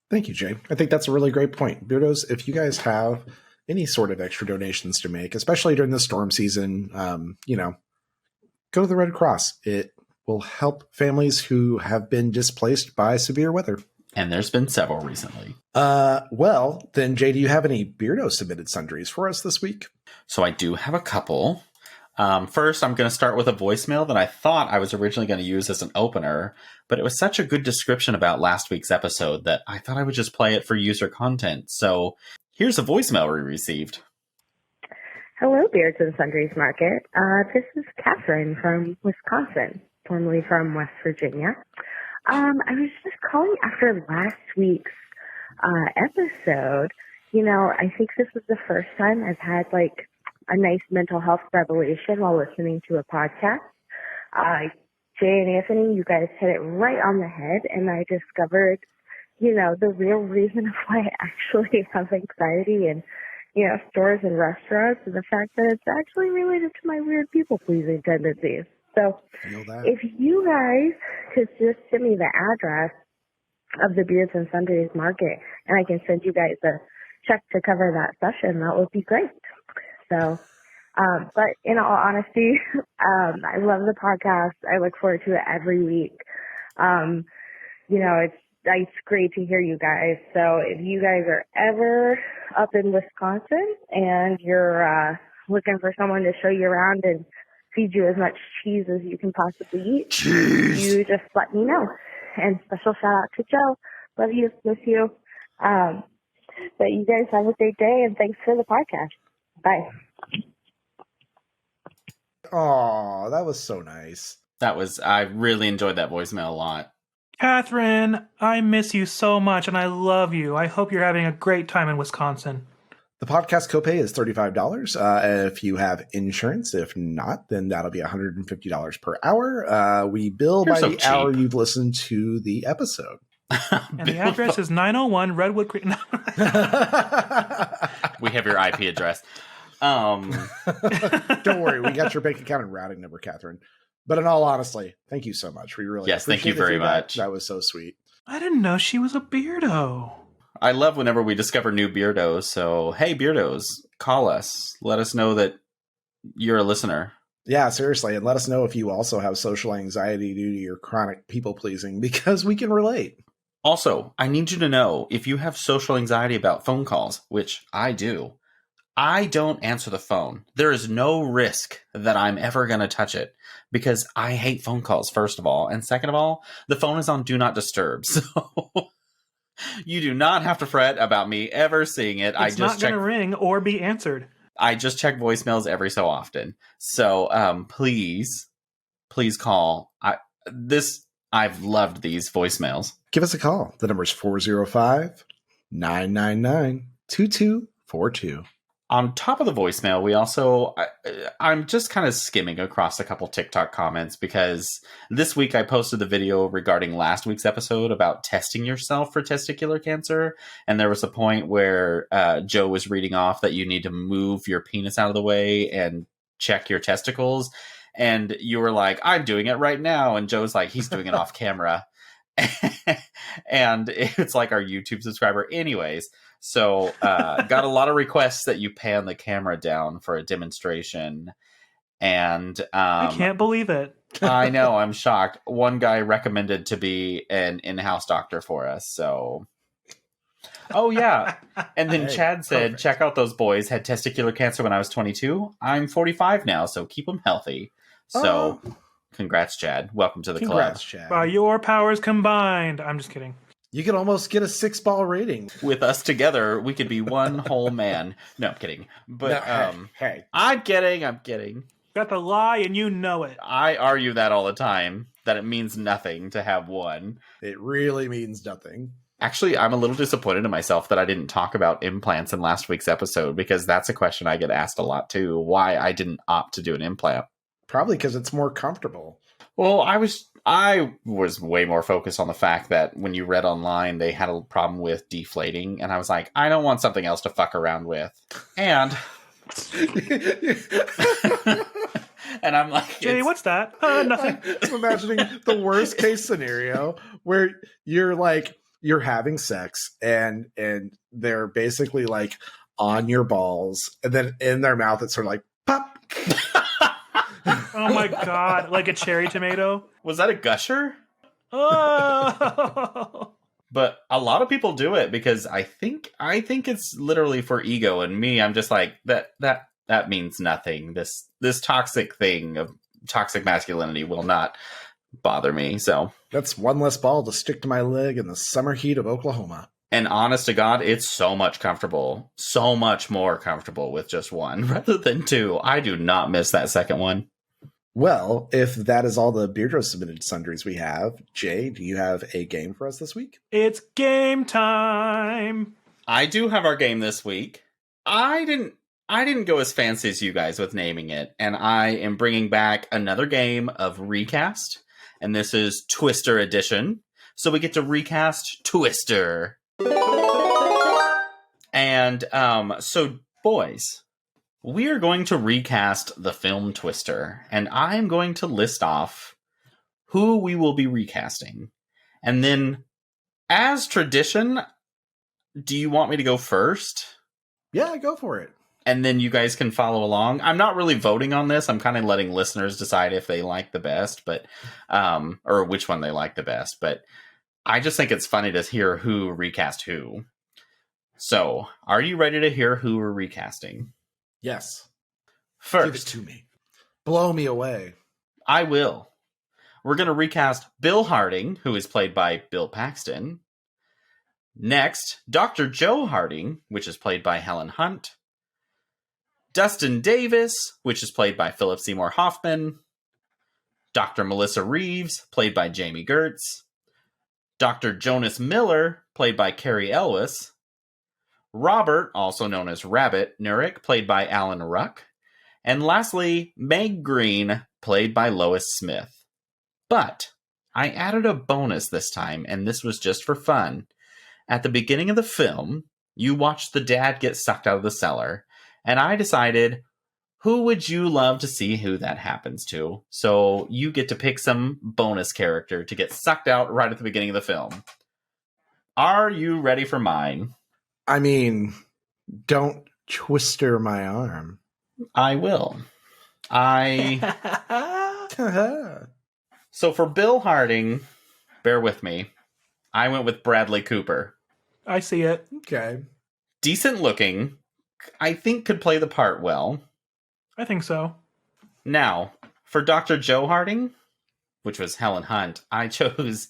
Thank you, Jay. I think that's a really great point. Beardos, if you guys have any sort of extra donations to make, especially during the storm season, go to the Red Cross. It will help families who have been displaced by severe weather.
And there's been several recently.
Well, then, Jay, do you have any Beardo submitted sundries for us this week?
So I do have a couple. First, I'm going to start with a voicemail that I thought I was originally going to use as an opener, but it was such a good description about last week's episode that I thought I would just play it for user content. So here's a voicemail we received.
Hello, Beards and Sundries Market. This is Catherine from Wisconsin, formerly from West Virginia. I was just calling after last week's episode. I think this was the first time I've had a nice mental health revelation while listening to a podcast. Jay and Anthony, you guys hit it right on the head, and I discovered, the real reason of why I actually have anxiety in, stores and restaurants, and the fact that it's actually related to my weird people-pleasing tendencies. So if you guys could just send me the address of the Beards and Sundries Market, and I can send you guys a check to cover that session, that would be great. So, but in all honesty, I love the podcast. I look forward to it every week. It's great to hear you guys. So if you guys are ever up in Wisconsin and you're looking for someone to show you around and feed you as much cheese as you can possibly eat, you just let me know. And special shout out to Joe. Love you, miss you. But you guys have a great day, and thanks for the podcast. Bye.
Oh, that was so nice.
I really enjoyed that voicemail a lot.
Catherine, I miss you so much, and I love you. I hope you're having a great time in Wisconsin.
The podcast copay is $35 if you have insurance. If not, then that'll be $150 per hour. We bill by the hour you've listened to the episode.
And the address is 901 Redwood Creek.
We have your IP address.
Don't worry, we got your bank account and routing number, Catherine. But in all honesty, thank you so much. We really
thank you very much.
That was so sweet.
I didn't know she was a beardo.
I love whenever we discover new beardos. So, hey, beardos, call us. Let us know that you're a listener.
Yeah, seriously. And let us know if you also have social anxiety due to your chronic people-pleasing, because we can relate.
Also, I need you to know, if you have social anxiety about phone calls, which I do, I don't answer the phone. There is no risk that I'm ever going to touch it because I hate phone calls, first of all. And second of all, the phone is on Do Not Disturb. So you do not have to fret about me ever seeing it.
It's not going to ring or be answered.
I just check voicemails every so often. So please call. I've loved these voicemails.
Give us a call. The number is 405-999-2242.
On top of the voicemail, we also, I'm just kind of skimming across a couple TikTok comments because this week I posted the video regarding last week's episode about testing yourself for testicular cancer. And there was a point where Joe was reading off that you need to move your penis out of the way and check your testicles. And you were like, I'm doing it right now. And Joe's like, he's doing it off camera. And it's like our YouTube subscriber. Anyways. So, got a lot of requests that you pan the camera down for a demonstration. And
I can't believe it.
I know, I'm shocked. One guy recommended to be an in-house doctor for us. So, oh yeah. And then Chad said, perfect. Check out those boys. Had testicular cancer when I was 22. I'm 45 now, so keep them healthy. So, congrats, Chad. Welcome to the club.
Chad.
By your powers combined. I'm just kidding.
You could almost get a 6-ball rating.
With us together, we could be one whole man. No, I'm kidding. But
hey.
I'm kidding.
Got the lie and you know it.
I argue that all the time, that it means nothing to have one.
It really means nothing.
Actually, I'm a little disappointed in myself that I didn't talk about implants in last week's episode, because that's a question I get asked a lot too. Why I didn't opt to do an implant.
Probably because it's more comfortable.
Well, I was way more focused on the fact that when you read online, they had a problem with deflating, and I was like, I don't want something else to fuck around with. And and I'm like,
Jay, what's that? Nothing.
I'm imagining the worst case scenario where you're having sex and they're basically like on your balls, and then in their mouth it's sort of like pop.
Oh my god, like a cherry tomato.
Was that a gusher?
Oh.
But a lot of people do it because I think it's literally for ego, and me, I'm just like that means nothing. This toxic thing of toxic masculinity will not bother me. So
That's one less ball to stick to my leg in the summer heat of Oklahoma.
and honest to God, it's so much more comfortable with just one rather than two. I do not miss that second one.
Well, if that is all the Beardo submitted sundries we have, Jay, do you have a game for us this week?
It's game time.
I do have our game this week. I didn't go as fancy as you guys with naming it, and I am bringing back another game of recast, and this is Twister Edition. So we get to recast Twister. And so boys, we are going to recast the film Twister, and I'm going to list off who we will be recasting. And then, as tradition, do you want me to go first?
Yeah, go for it.
And then you guys can follow along. I'm not really voting on this. I'm kind of letting listeners decide if they like the best, but or which one they like the best. But I just think it's funny to hear who recast who. So, are you ready to hear who we're recasting?
Yes.
First,
Give it to me. Blow me away.
I will. We're going to recast Bill Harding, who is played by Bill Paxton. Next, Dr. Joe Harding, which is played by Helen Hunt. Dustin Davis, which is played by Philip Seymour Hoffman. Dr. Melissa Reeves, played by Jamie Gertz. Dr. Jonas Miller, played by Carrie Elwes. Robert, also known as Rabbit Nurick, played by Alan Ruck. And lastly, Meg Green, played by Lois Smith. But I added a bonus this time, and this was just for fun. At the beginning of the film, you watch the dad get sucked out of the cellar, and I decided, who would you love to see who that happens to? So you get to pick some bonus character to get sucked out right at the beginning of the film. Are you ready for mine?
I mean, don't twister my arm.
I will. So for Bill Harding, bear with me, I went with Bradley Cooper.
I see it.
Okay.
Decent looking, I think could play the part well.
I think so.
Now, for Dr. Joe Harding, which was Helen Hunt, I chose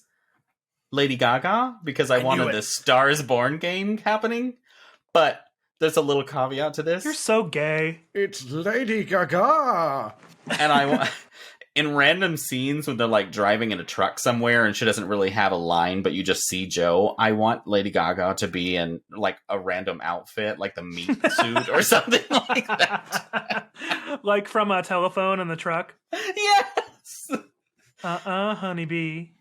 Lady Gaga because I wanted the Stars Born game happening. But there's a little caveat to this.
You're so gay.
It's Lady Gaga.
And I in random scenes when they're like driving in a truck somewhere and she doesn't really have a line, but you just see Joe, I want Lady Gaga to be in like a random outfit, like the meat suit or something like that.
Like from a telephone in the truck.
Yes.
Honeybee.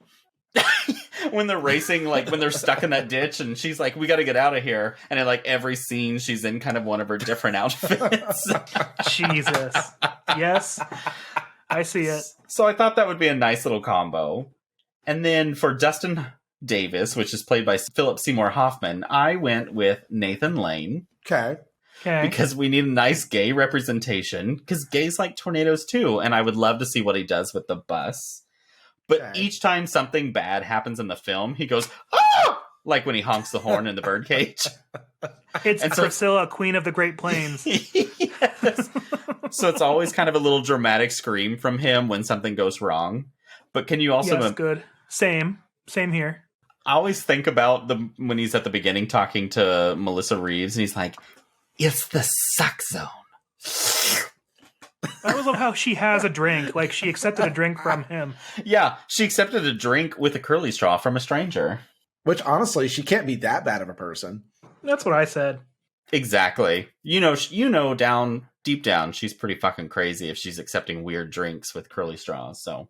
When they're racing, like when they're stuck in that ditch and she's like, we got to get out of here. And in like every scene, she's in kind of one of her different outfits.
Jesus. Yes. I see it.
So I thought that would be a nice little combo. And then for Dustin Davis, which is played by Philip Seymour Hoffman, I went with Nathan Lane.
Okay.
Because we need a nice gay representation. Because gays like tornadoes too. And I would love to see what he does with the bus. But each time something bad happens in the film, he goes, ah! Like when he honks the horn in the birdcage.
It's Priscilla, Queen of the Great Plains.
Yes. So it's always kind of a little dramatic scream from him when something goes wrong. But can you also...
Yes, good. Same here.
I always think about when he's at the beginning talking to Melissa Reeves, and he's like, it's the suck zone.
I always love how she has a drink. Like, she accepted a drink from him.
Yeah, she accepted a drink with a curly straw from a stranger.
Which, honestly, she can't be that bad of a person.
That's what I said.
Exactly. Down deep down, she's pretty fucking crazy if she's accepting weird drinks with curly straws. So,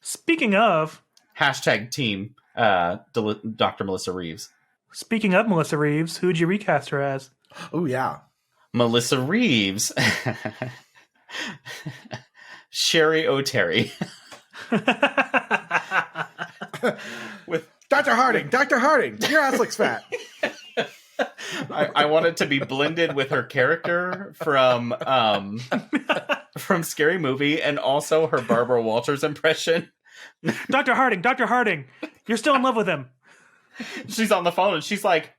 Speaking of
#team Dr. Melissa Reeves.
Melissa Reeves, who'd you recast her as?
Oh, yeah.
Melissa Reeves. Sherry O'Terry. With
Dr. Harding, your ass looks fat.
I want it to be blended with her character from Scary Movie and also her Barbara Walters impression.
Dr. Harding, you're still in love with him.
She's on the phone and she's like,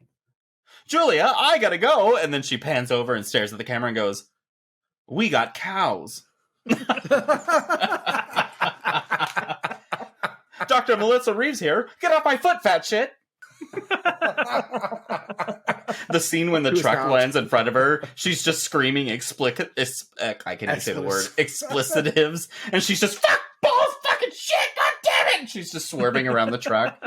Julia, I gotta go. And then she pans over and stares at the camera and goes, we got cows. Dr. Melissa Reeves here. Get off my foot, fat shit. The scene when the truck lands in front of her, she's just screaming I can't even say the word, explicitives, and she's just, fuck, balls, fucking shit, god damn it! And she's just swerving around the truck.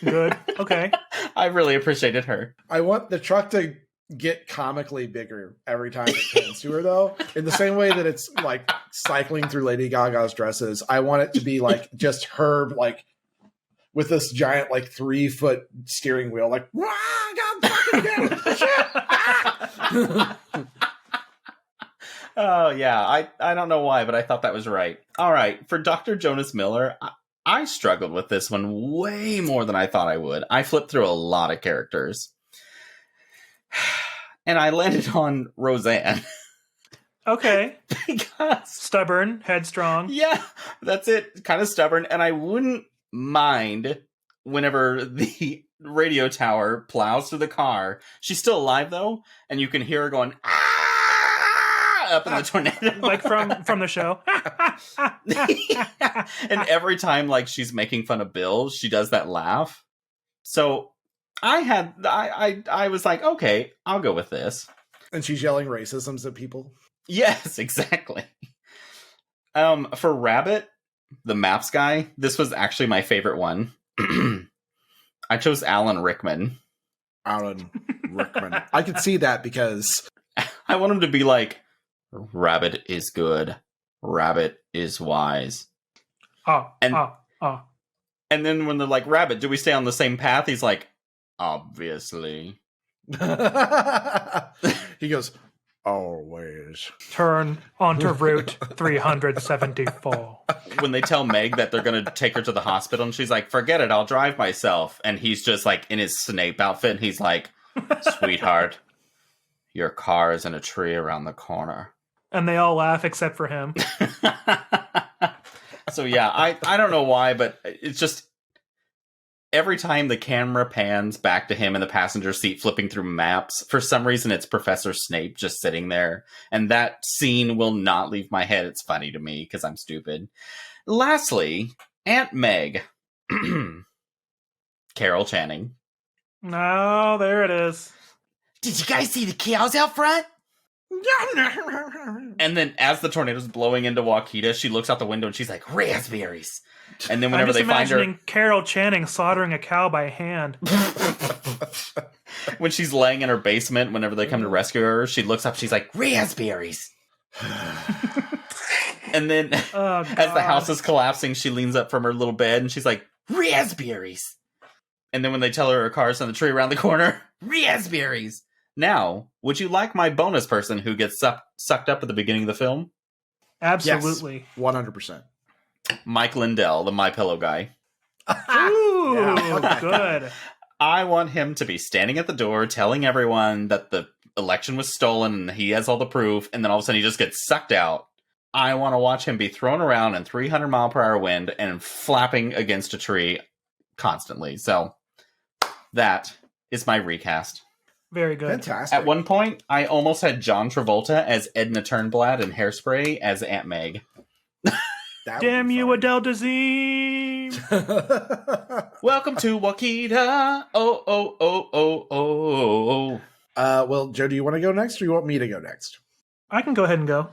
Good. Okay.
I really appreciated her.
I want the truck to get comically bigger every time it pans to her, though. In the same way that it's like cycling through Lady Gaga's dresses, I want it to be like just her, like with this giant, like 3-foot steering wheel, like, God fucking damn it, shit! Ah!
Oh yeah, I don't know why, but I thought that was right. All right, for Dr. Jonas Miller, I struggled with this one way more than I thought I would. I flipped through a lot of characters. And I landed on Roseanne.
Okay.
Because
Stubborn, headstrong.
yeah, that's it. Kind of stubborn. And I wouldn't mind whenever the radio tower plows through the car. She's still alive, though. And you can hear her going, ah, up in the tornado.
Like from the show.
And every time, like, she's making fun of Bill, she does that laugh. So I was like, okay, I'll go with this.
And she's yelling racisms at people.
Yes, exactly. For Rabbit, the maps guy, this was actually my favorite one. I chose Alan Rickman.
Alan Rickman. I could see that because
I want him to be like, Rabbit is good. Rabbit is wise. And then when they're like, Rabbit, do we stay on the same path? He's like, obviously.
He goes, always.
Turn onto Route 374.
When they tell Meg that they're going to take her to the hospital, and she's like, forget it, I'll drive myself. And he's just like in his Snape outfit, and he's like, sweetheart, your car is in a tree around the corner.
And they all laugh except for him.
So yeah, I don't know why, but it's just every time the camera pans back to him in the passenger seat flipping through maps, for some reason it's Professor Snape just sitting there. And that scene will not leave my head. It's funny to me because I'm stupid. Lastly, Aunt Meg. Carol Channing.
No, there it is.
Did you guys see the cows out front? And then as the tornado's blowing into Waukita, she looks out the window and she's like, raspberries. And then whenever
I'm just
they find her,
imagining Carol Channing slaughtering a cow by hand.
when she's laying in her basement, whenever they come to rescue her, she looks up, she's like, raspberries. And then as the house is collapsing, she leans up from her little bed and she's like, raspberries. And then when they tell her car's on the tree around the corner, raspberries. Now, would you like my bonus person who gets sucked up at the beginning of the film?
Absolutely.
Yes, 100%.
Mike Lindell, the MyPillow guy.
Ooh,
Yeah.
good.
I want him to be standing at the door telling everyone that the election was stolen and he has all the proof, and then all of a sudden he just gets sucked out. I want to watch him be thrown around in 300-mile-per-hour wind and flapping against a tree constantly. So that is my recast.
Very good.
Fantastic.
At one point, I almost had John Travolta as Edna Turnblad and Hairspray as Aunt Meg.
That would
Damn
be
you,
fun.
Adele Dazeem.
Welcome to Waukita. Oh, oh, oh, oh, oh, oh.
Well, Joe, do you want to go next or you want me to go next?
I can go ahead and go.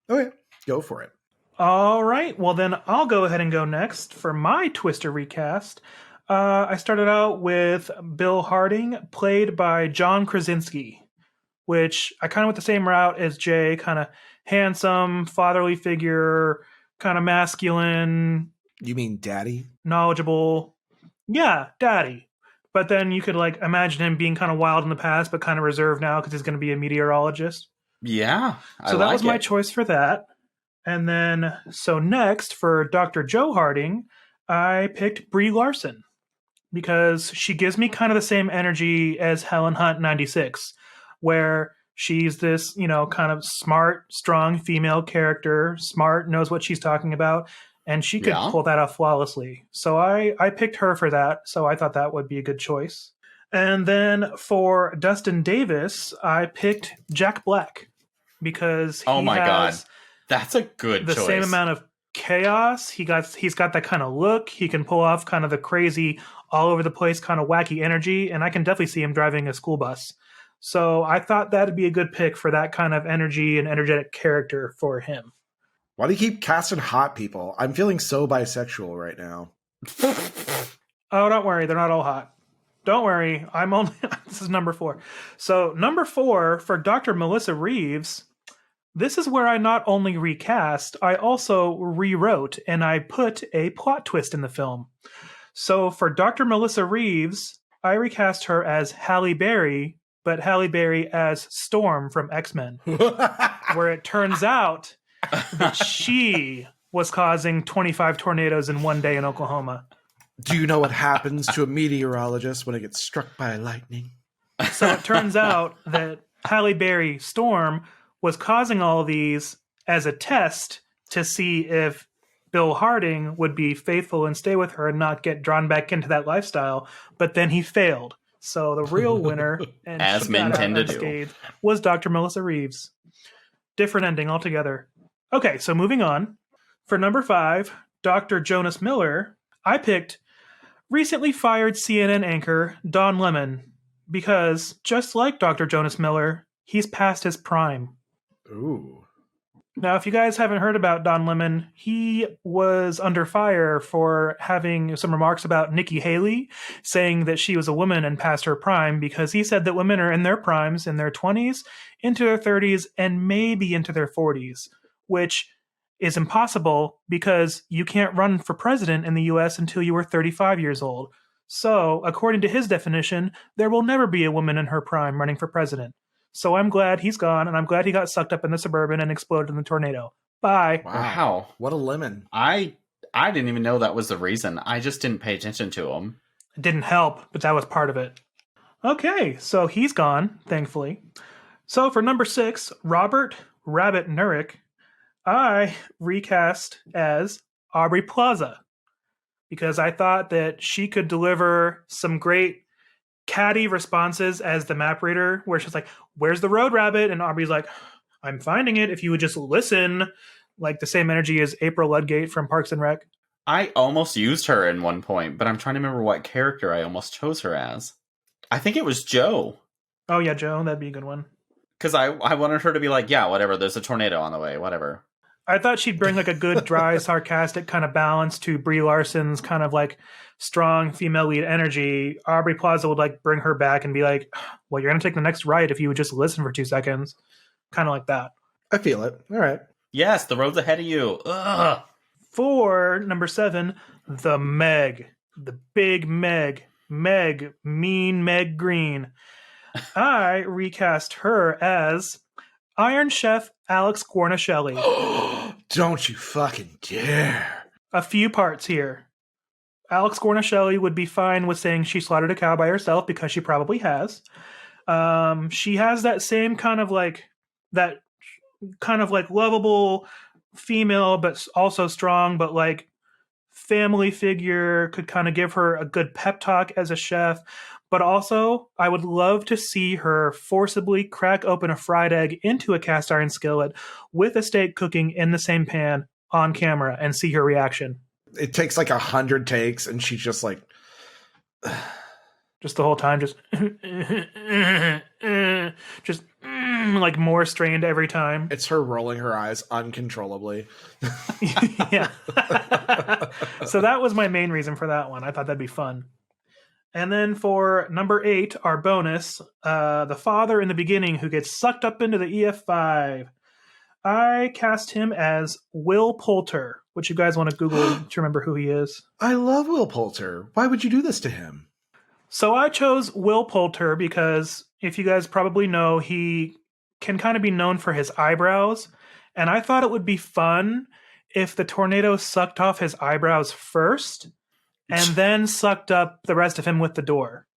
Okay, go for it.
All right. Well, then I'll go ahead and go next for my Twister recast. I started out with Bill Harding, played by John Krasinski, which I kind of went the same route as Jay, kind of handsome, fatherly figure, kind of masculine,
You mean daddy?
knowledgeable. Yeah, daddy. But then you could like imagine him being kind of wild in the past, but kind of reserved now because he's going to be a meteorologist.
Yeah,
So that was my choice for that. And then, so next for Dr. Joe Harding, I picked Brie Larson because she gives me kind of the same energy as Helen Hunt 96, where she's this, kind of smart, strong female character, smart, knows what she's talking about, and she could pull that off flawlessly. So I picked her for that, so I thought that would be a good choice. And then for Dustin Davis, I picked Jack Black because he
God. That's a good choice.
The same amount of chaos. He's got that kind of look. He can pull off kind of the crazy, all over the place, kind of wacky energy, and I can definitely see him driving a school bus. So I thought that'd be a good pick for that kind of energy and energetic character for him.
Why do you keep casting hot people? I'm feeling so bisexual right now.
Oh, don't worry. They're not all hot. Don't worry. This is number 4. So number 4 for Dr. Melissa Reeves, this is where I not only recast, I also rewrote and I put a plot twist in the film. So for Dr. Melissa Reeves, I recast her as Halle Berry, but Halle Berry as Storm from X-Men, where it turns out that she was causing 25 tornadoes in one day in Oklahoma.
Do you know what happens to a meteorologist when it gets struck by lightning?
So it turns out that Halle Berry, Storm, was causing all of these as a test to see if Bill Harding would be faithful and stay with her and not get drawn back into that lifestyle. But then he failed. So the real winner, and
as men tend to do,
was Dr. Melissa Reeves. Different ending altogether. Okay, so moving on. For number 5, Dr. Jonas Miller, I picked recently fired CNN anchor Don Lemon because, just like Dr. Jonas Miller, he's past his prime.
Ooh.
Now, if you guys haven't heard about Don Lemon, he was under fire for having some remarks about Nikki Haley, saying that she was a woman and past her prime, because he said that women are in their primes, in their 20s, into their 30s, and maybe into their 40s, which is impossible because you can't run for president in the U.S. until you are 35 years old. So, according to his definition, there will never be a woman in her prime running for president. So I'm glad he's gone, and I'm glad he got sucked up in the Suburban and exploded in the tornado. Bye.
Wow.
What a lemon.
I didn't even know that was the reason. I just didn't pay attention to him.
It didn't help, but that was part of it. Okay, so he's gone, thankfully. So for number 6, Robert Rabbit Nurick, I recast as Aubrey Plaza because I thought that she could deliver some great catty responses as the map reader, where she's like, "Where's the road, rabbit?" And Aubrey's like, "I'm finding it if you would just listen." Like the same energy as April Ludgate from Parks and Rec.
I almost used her in one point, but I'm trying to remember what character I almost chose her as. I think it was Joe.
Oh yeah, Joe, that'd be a good one.
Because I wanted her to be like, yeah, whatever, there's a tornado on the way, whatever.
I thought she'd bring like a good, dry, sarcastic kind of balance to Brie Larson's kind of like strong female lead energy. Aubrey Plaza would like bring her back and be like, "Well, you're going to take the next right if you would just listen for 2 seconds." Kind of like that.
I feel it. All right.
Yes, the road's ahead of you. Ugh.
For number 7, the Meg. The big Meg. Meg. Mean Meg Green. I recast her as Iron Chef Alex Guarnaschelli.
Don't you fucking dare.
A few parts here. Alex Guarnaschelli would be fine with saying she slaughtered a cow by herself because she probably has. She has that same kind of like lovable female, but also strong, but like family figure, could kind of give her a good pep talk as a chef. But also, I would love to see her forcibly crack open a fried egg into a cast iron skillet with a steak cooking in the same pan on camera and see her reaction.
It takes like 100 takes, and she's just like...
just the whole time, just... like more strained every time.
It's her rolling her eyes uncontrollably.
Yeah. So that was my main reason for that one. I thought that'd be fun. And then for number 8, our bonus, the father in the beginning who gets sucked up into the EF5. I cast him as Will Poulter, which you guys want to Google to remember who he is.
I love Will Poulter. Why would you do this to him?
So I chose Will Poulter because, if you guys probably know, he can kind of be known for his eyebrows. And I thought it would be fun if the tornado sucked off his eyebrows first and then sucked up the rest of him with the door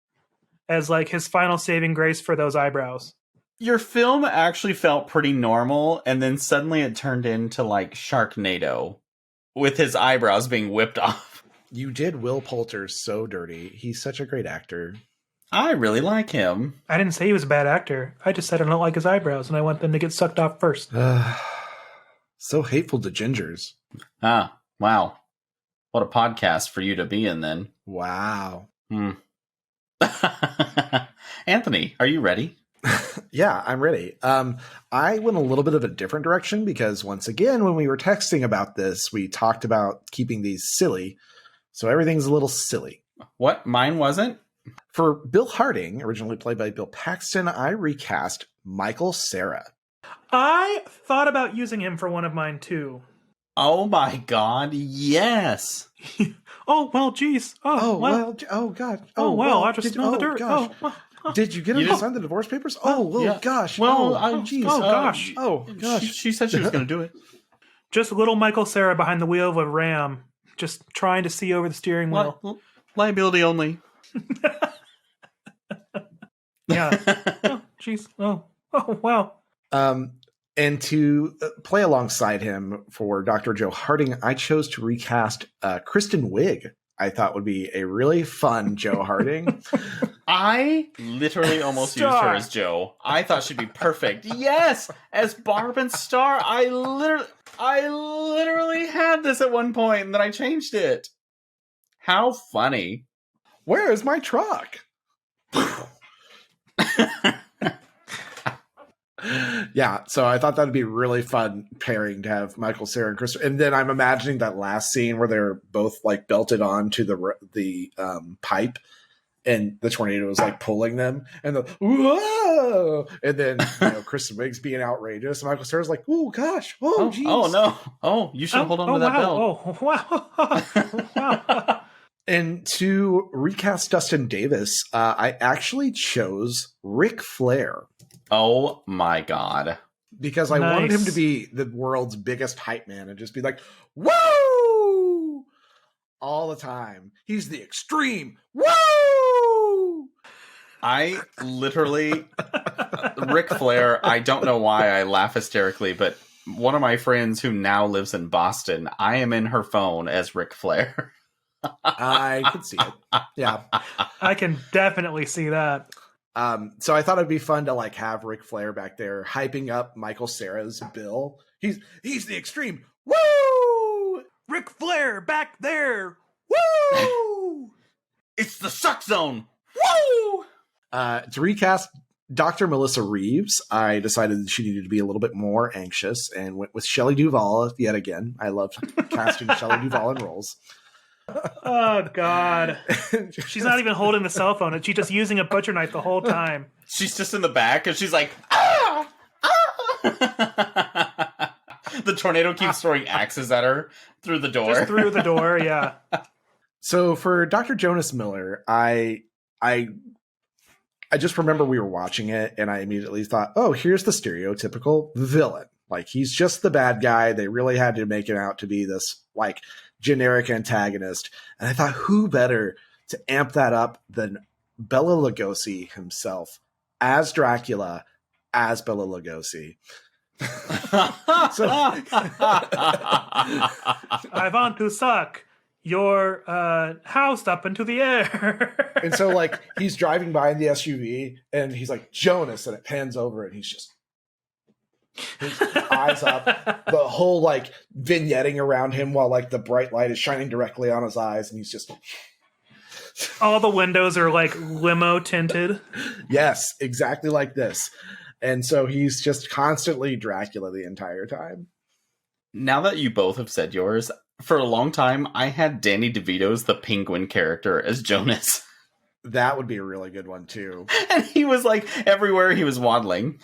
as like his final saving grace for those eyebrows.
Your film actually felt pretty normal, and then suddenly it turned into like Sharknado with his eyebrows being whipped off.
You did Will Poulter so dirty. He's such a great actor.
I really like him.
I didn't say he was a bad actor. I just said I don't like his eyebrows, and I want them to get sucked off first.
So hateful to gingers.
Ah, wow. What a podcast for you to be in then.
Wow.
Anthony, are you ready?
Yeah, I'm ready. I went a little bit of a different direction because once again, when we were texting about this, we talked about keeping these silly. So everything's a little silly.
What? Mine wasn't?
For Bill Harding, originally played by Bill Paxton, I recast Michael Cera.
I thought about using him for one of mine too.
Oh my god, yes.
Oh, well, geez. Oh, well.
Oh, God.
Oh, well, I just smelled the dirt.
Gosh.
Oh,
Did you get him to sign the divorce papers? Oh, well,
yeah.
gosh.
Well,
geez.
oh, gosh.
Oh, gosh.
She said she was going to do it.
Just little Michael Cera behind the wheel of a Ram, just trying to see over the steering wheel.
Liability only.
Yeah. Oh, jeez. Oh, wow.
And to play alongside him for Dr. Joe Harding, I chose to recast Kristen Wiig. I thought would be a really fun Joe Harding.
I literally almost used her as Joe. I thought she'd be perfect. Yes, as Barb and Star. I literally had this at one point, and then I changed it. How funny!
Where is my truck? Yeah, so I thought that'd be really fun pairing to have Michael Cera and Chris. And then I'm imagining that last scene where they're both like belted onto the pipe, and the tornado is like pulling them, and the whoa, and then Kristen Wiig's being outrageous, and Michael Cera's like, oh gosh, oh geez,
oh no, oh you should hold on to that belt.
Oh wow.
And to recast Dustin Davis, I actually chose Ric Flair.
Oh my god.
Because I wanted him to be the world's biggest hype man and just be like, woo! All the time. He's the extreme. Woo!
I literally, Ric Flair, I don't know why I laugh hysterically, but one of my friends who now lives in Boston, I am in her phone as Ric Flair.
I could see it. Yeah.
I can definitely see that.
So I thought it'd be fun to like have Ric Flair back there hyping up Michael Cera's Bill. He's the extreme. Woo!
Ric Flair back there. Woo!
It's the suck zone.
Woo!
To recast Dr. Melissa Reeves, I decided that she needed to be a little bit more anxious and went with Shelley Duvall yet again. I love casting Shelley Duvall in roles.
Oh God! She's not even holding the cell phone; she's just using a butcher knife the whole time.
She's just in the back, and she's like, ah! Ah! The tornado keeps throwing axes at her through the door.
Just through the door, yeah.
So for Dr. Jonas Miller, I just remember we were watching it, and I immediately thought, oh, here's the stereotypical villain. Like, he's just the bad guy. They really had to make him out to be this, like, generic antagonist. And I thought, who better to amp that up than Bela Lugosi himself as Dracula, as Bela Lugosi. So
I want to suck your house up into the air.
And so, like, he's driving by in the SUV, and he's like, Jonas, and it pans over, and he's just his eyes up, the whole like vignetting around him while like the bright light is shining directly on his eyes, and he's just
all the windows are like limo tinted.
Yes, exactly like this. And so he's just constantly Dracula the entire time.
Now that you both have said yours, for a long time, I had Danny DeVito's the penguin character as Jonas.
That would be a really good one, too.
And he was like, everywhere he was waddling.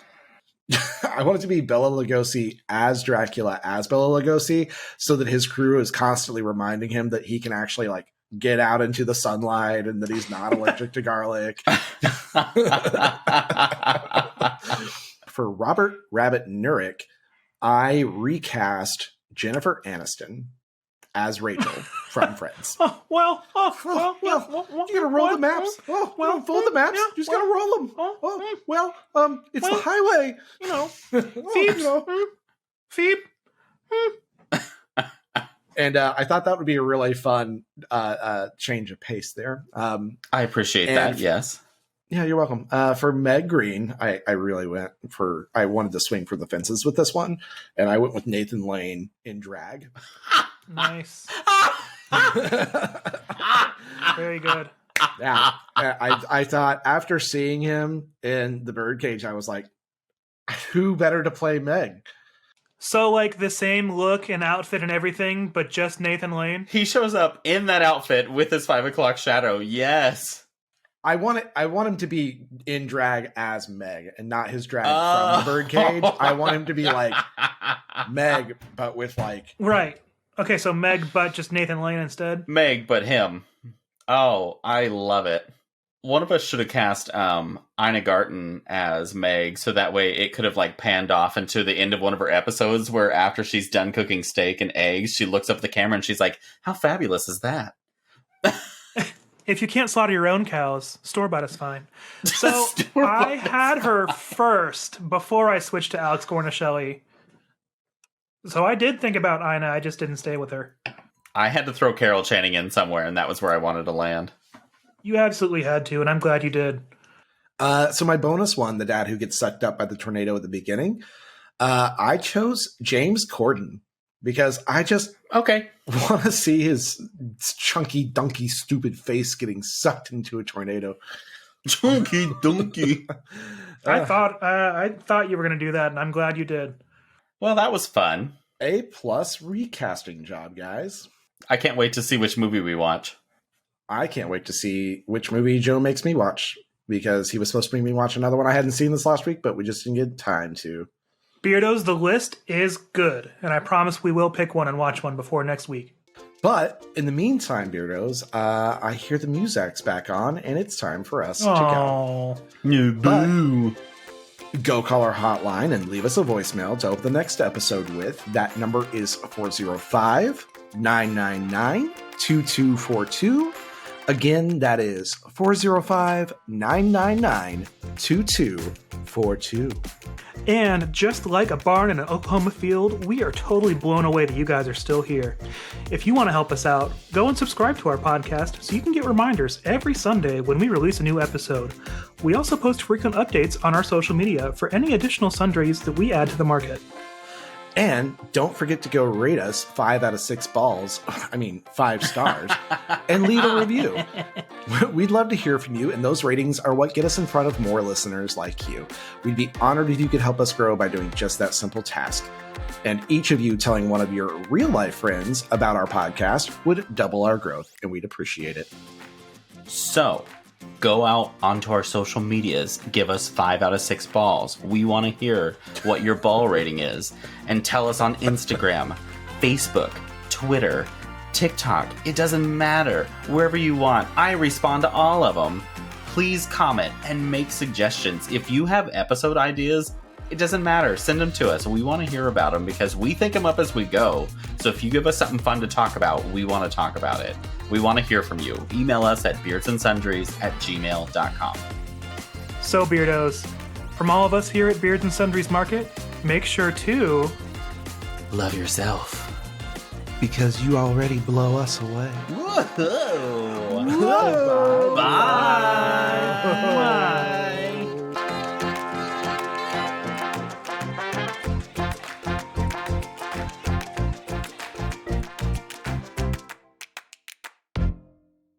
I want it to be Bela Lugosi as Dracula as Bela Lugosi, so that his crew is constantly reminding him that he can actually like get out into the sunlight and that he's not allergic to garlic. For Robert Rabbit Nurick, I recast Jennifer Aniston as Rachel from Friends.
You
gotta roll the maps. Fold the maps. You just gotta roll them. It's the highway.
Phoebe.
And I thought that would be a really fun change of pace there.
I appreciate that, yes.
Yeah, you're welcome. For Meg Green, I really I wanted to swing for the fences with this one, and I went with Nathan Lane in drag.
Nice. Very good.
Yeah, I thought after seeing him in the Birdcage, I was like, who better to play Meg?
So, like, the same look and outfit and everything, but just Nathan Lane?
He shows up in that outfit with his 5 o'clock shadow, yes.
I want him to be in drag as Meg and not his drag from the Birdcage. I want him to be like Meg, but with like...
Right. Okay, so Meg, but just Nathan Lane instead?
Meg, but him. Oh, I love it. One of us should have cast Ina Garten as Meg, so that way it could have like panned off into the end of one of her episodes where after she's done cooking steak and eggs, she looks up at the camera and she's like, how fabulous is that?
If you can't slaughter your own cows, store-bought is fine. So I had her first before I switched to Alex Gornishelli. So I did think about Ina, I just didn't stay with her.
I had to throw Carol Channing in somewhere, and that was where I wanted to land.
You absolutely had to, and I'm glad you did.
So my bonus one, the dad who gets sucked up by the tornado at the beginning, I chose James Corden because I just want to see his chunky, dunky, stupid face getting sucked into a tornado.
Chunky, dunky.
I thought you were going to do that, and I'm glad you did.
Well, that was fun.
A+ recasting job, guys.
I can't wait to see which movie we watch.
I can't wait to see which movie Joe makes me watch, because he was supposed to make me watch another one I hadn't seen this last week, but we just didn't get time to.
Beardos, the list is good, and I promise we will pick one and watch one before next week.
But in the meantime, Beardos, I hear the music's back on, and it's time for us to go.
Boo.
Go call our hotline and leave us a voicemail to open the next episode with. That number is 405-999-2242. Again, that is 405-999-2242.
And just like a barn in an Oklahoma field, we are totally blown away that you guys are still here. If you want to help us out, go and subscribe to our podcast so you can get reminders every Sunday when we release a new episode. We also post frequent updates on our social media for any additional sundries that we add to the market.
And don't forget to go rate us 5 out of 6 balls. 5 stars. And leave a review. We'd love to hear from you, and those ratings are what get us in front of more listeners like you. We'd be honored if you could help us grow by doing just that simple task. And each of you telling one of your real-life friends about our podcast would double our growth, and we'd appreciate it.
So, go out onto our social medias, give us 5 out of 6 balls. We want to hear what your ball rating is. And tell us on Instagram, Facebook, Twitter, TikTok. It doesn't matter. Wherever you want. I respond to all of them. Please comment and make suggestions. If you have episode ideas, it doesn't matter. Send them to us. We want to hear about them because we think them up as we go. So if you give us something fun to talk about, we want to talk about it. We want to hear from you. Email us at beardsandsundries@gmail.com.
So, Beardos, from all of us here at Beards and Sundries Market, make sure to
love yourself.
Because you already blow us away.
Whoa!
Bye.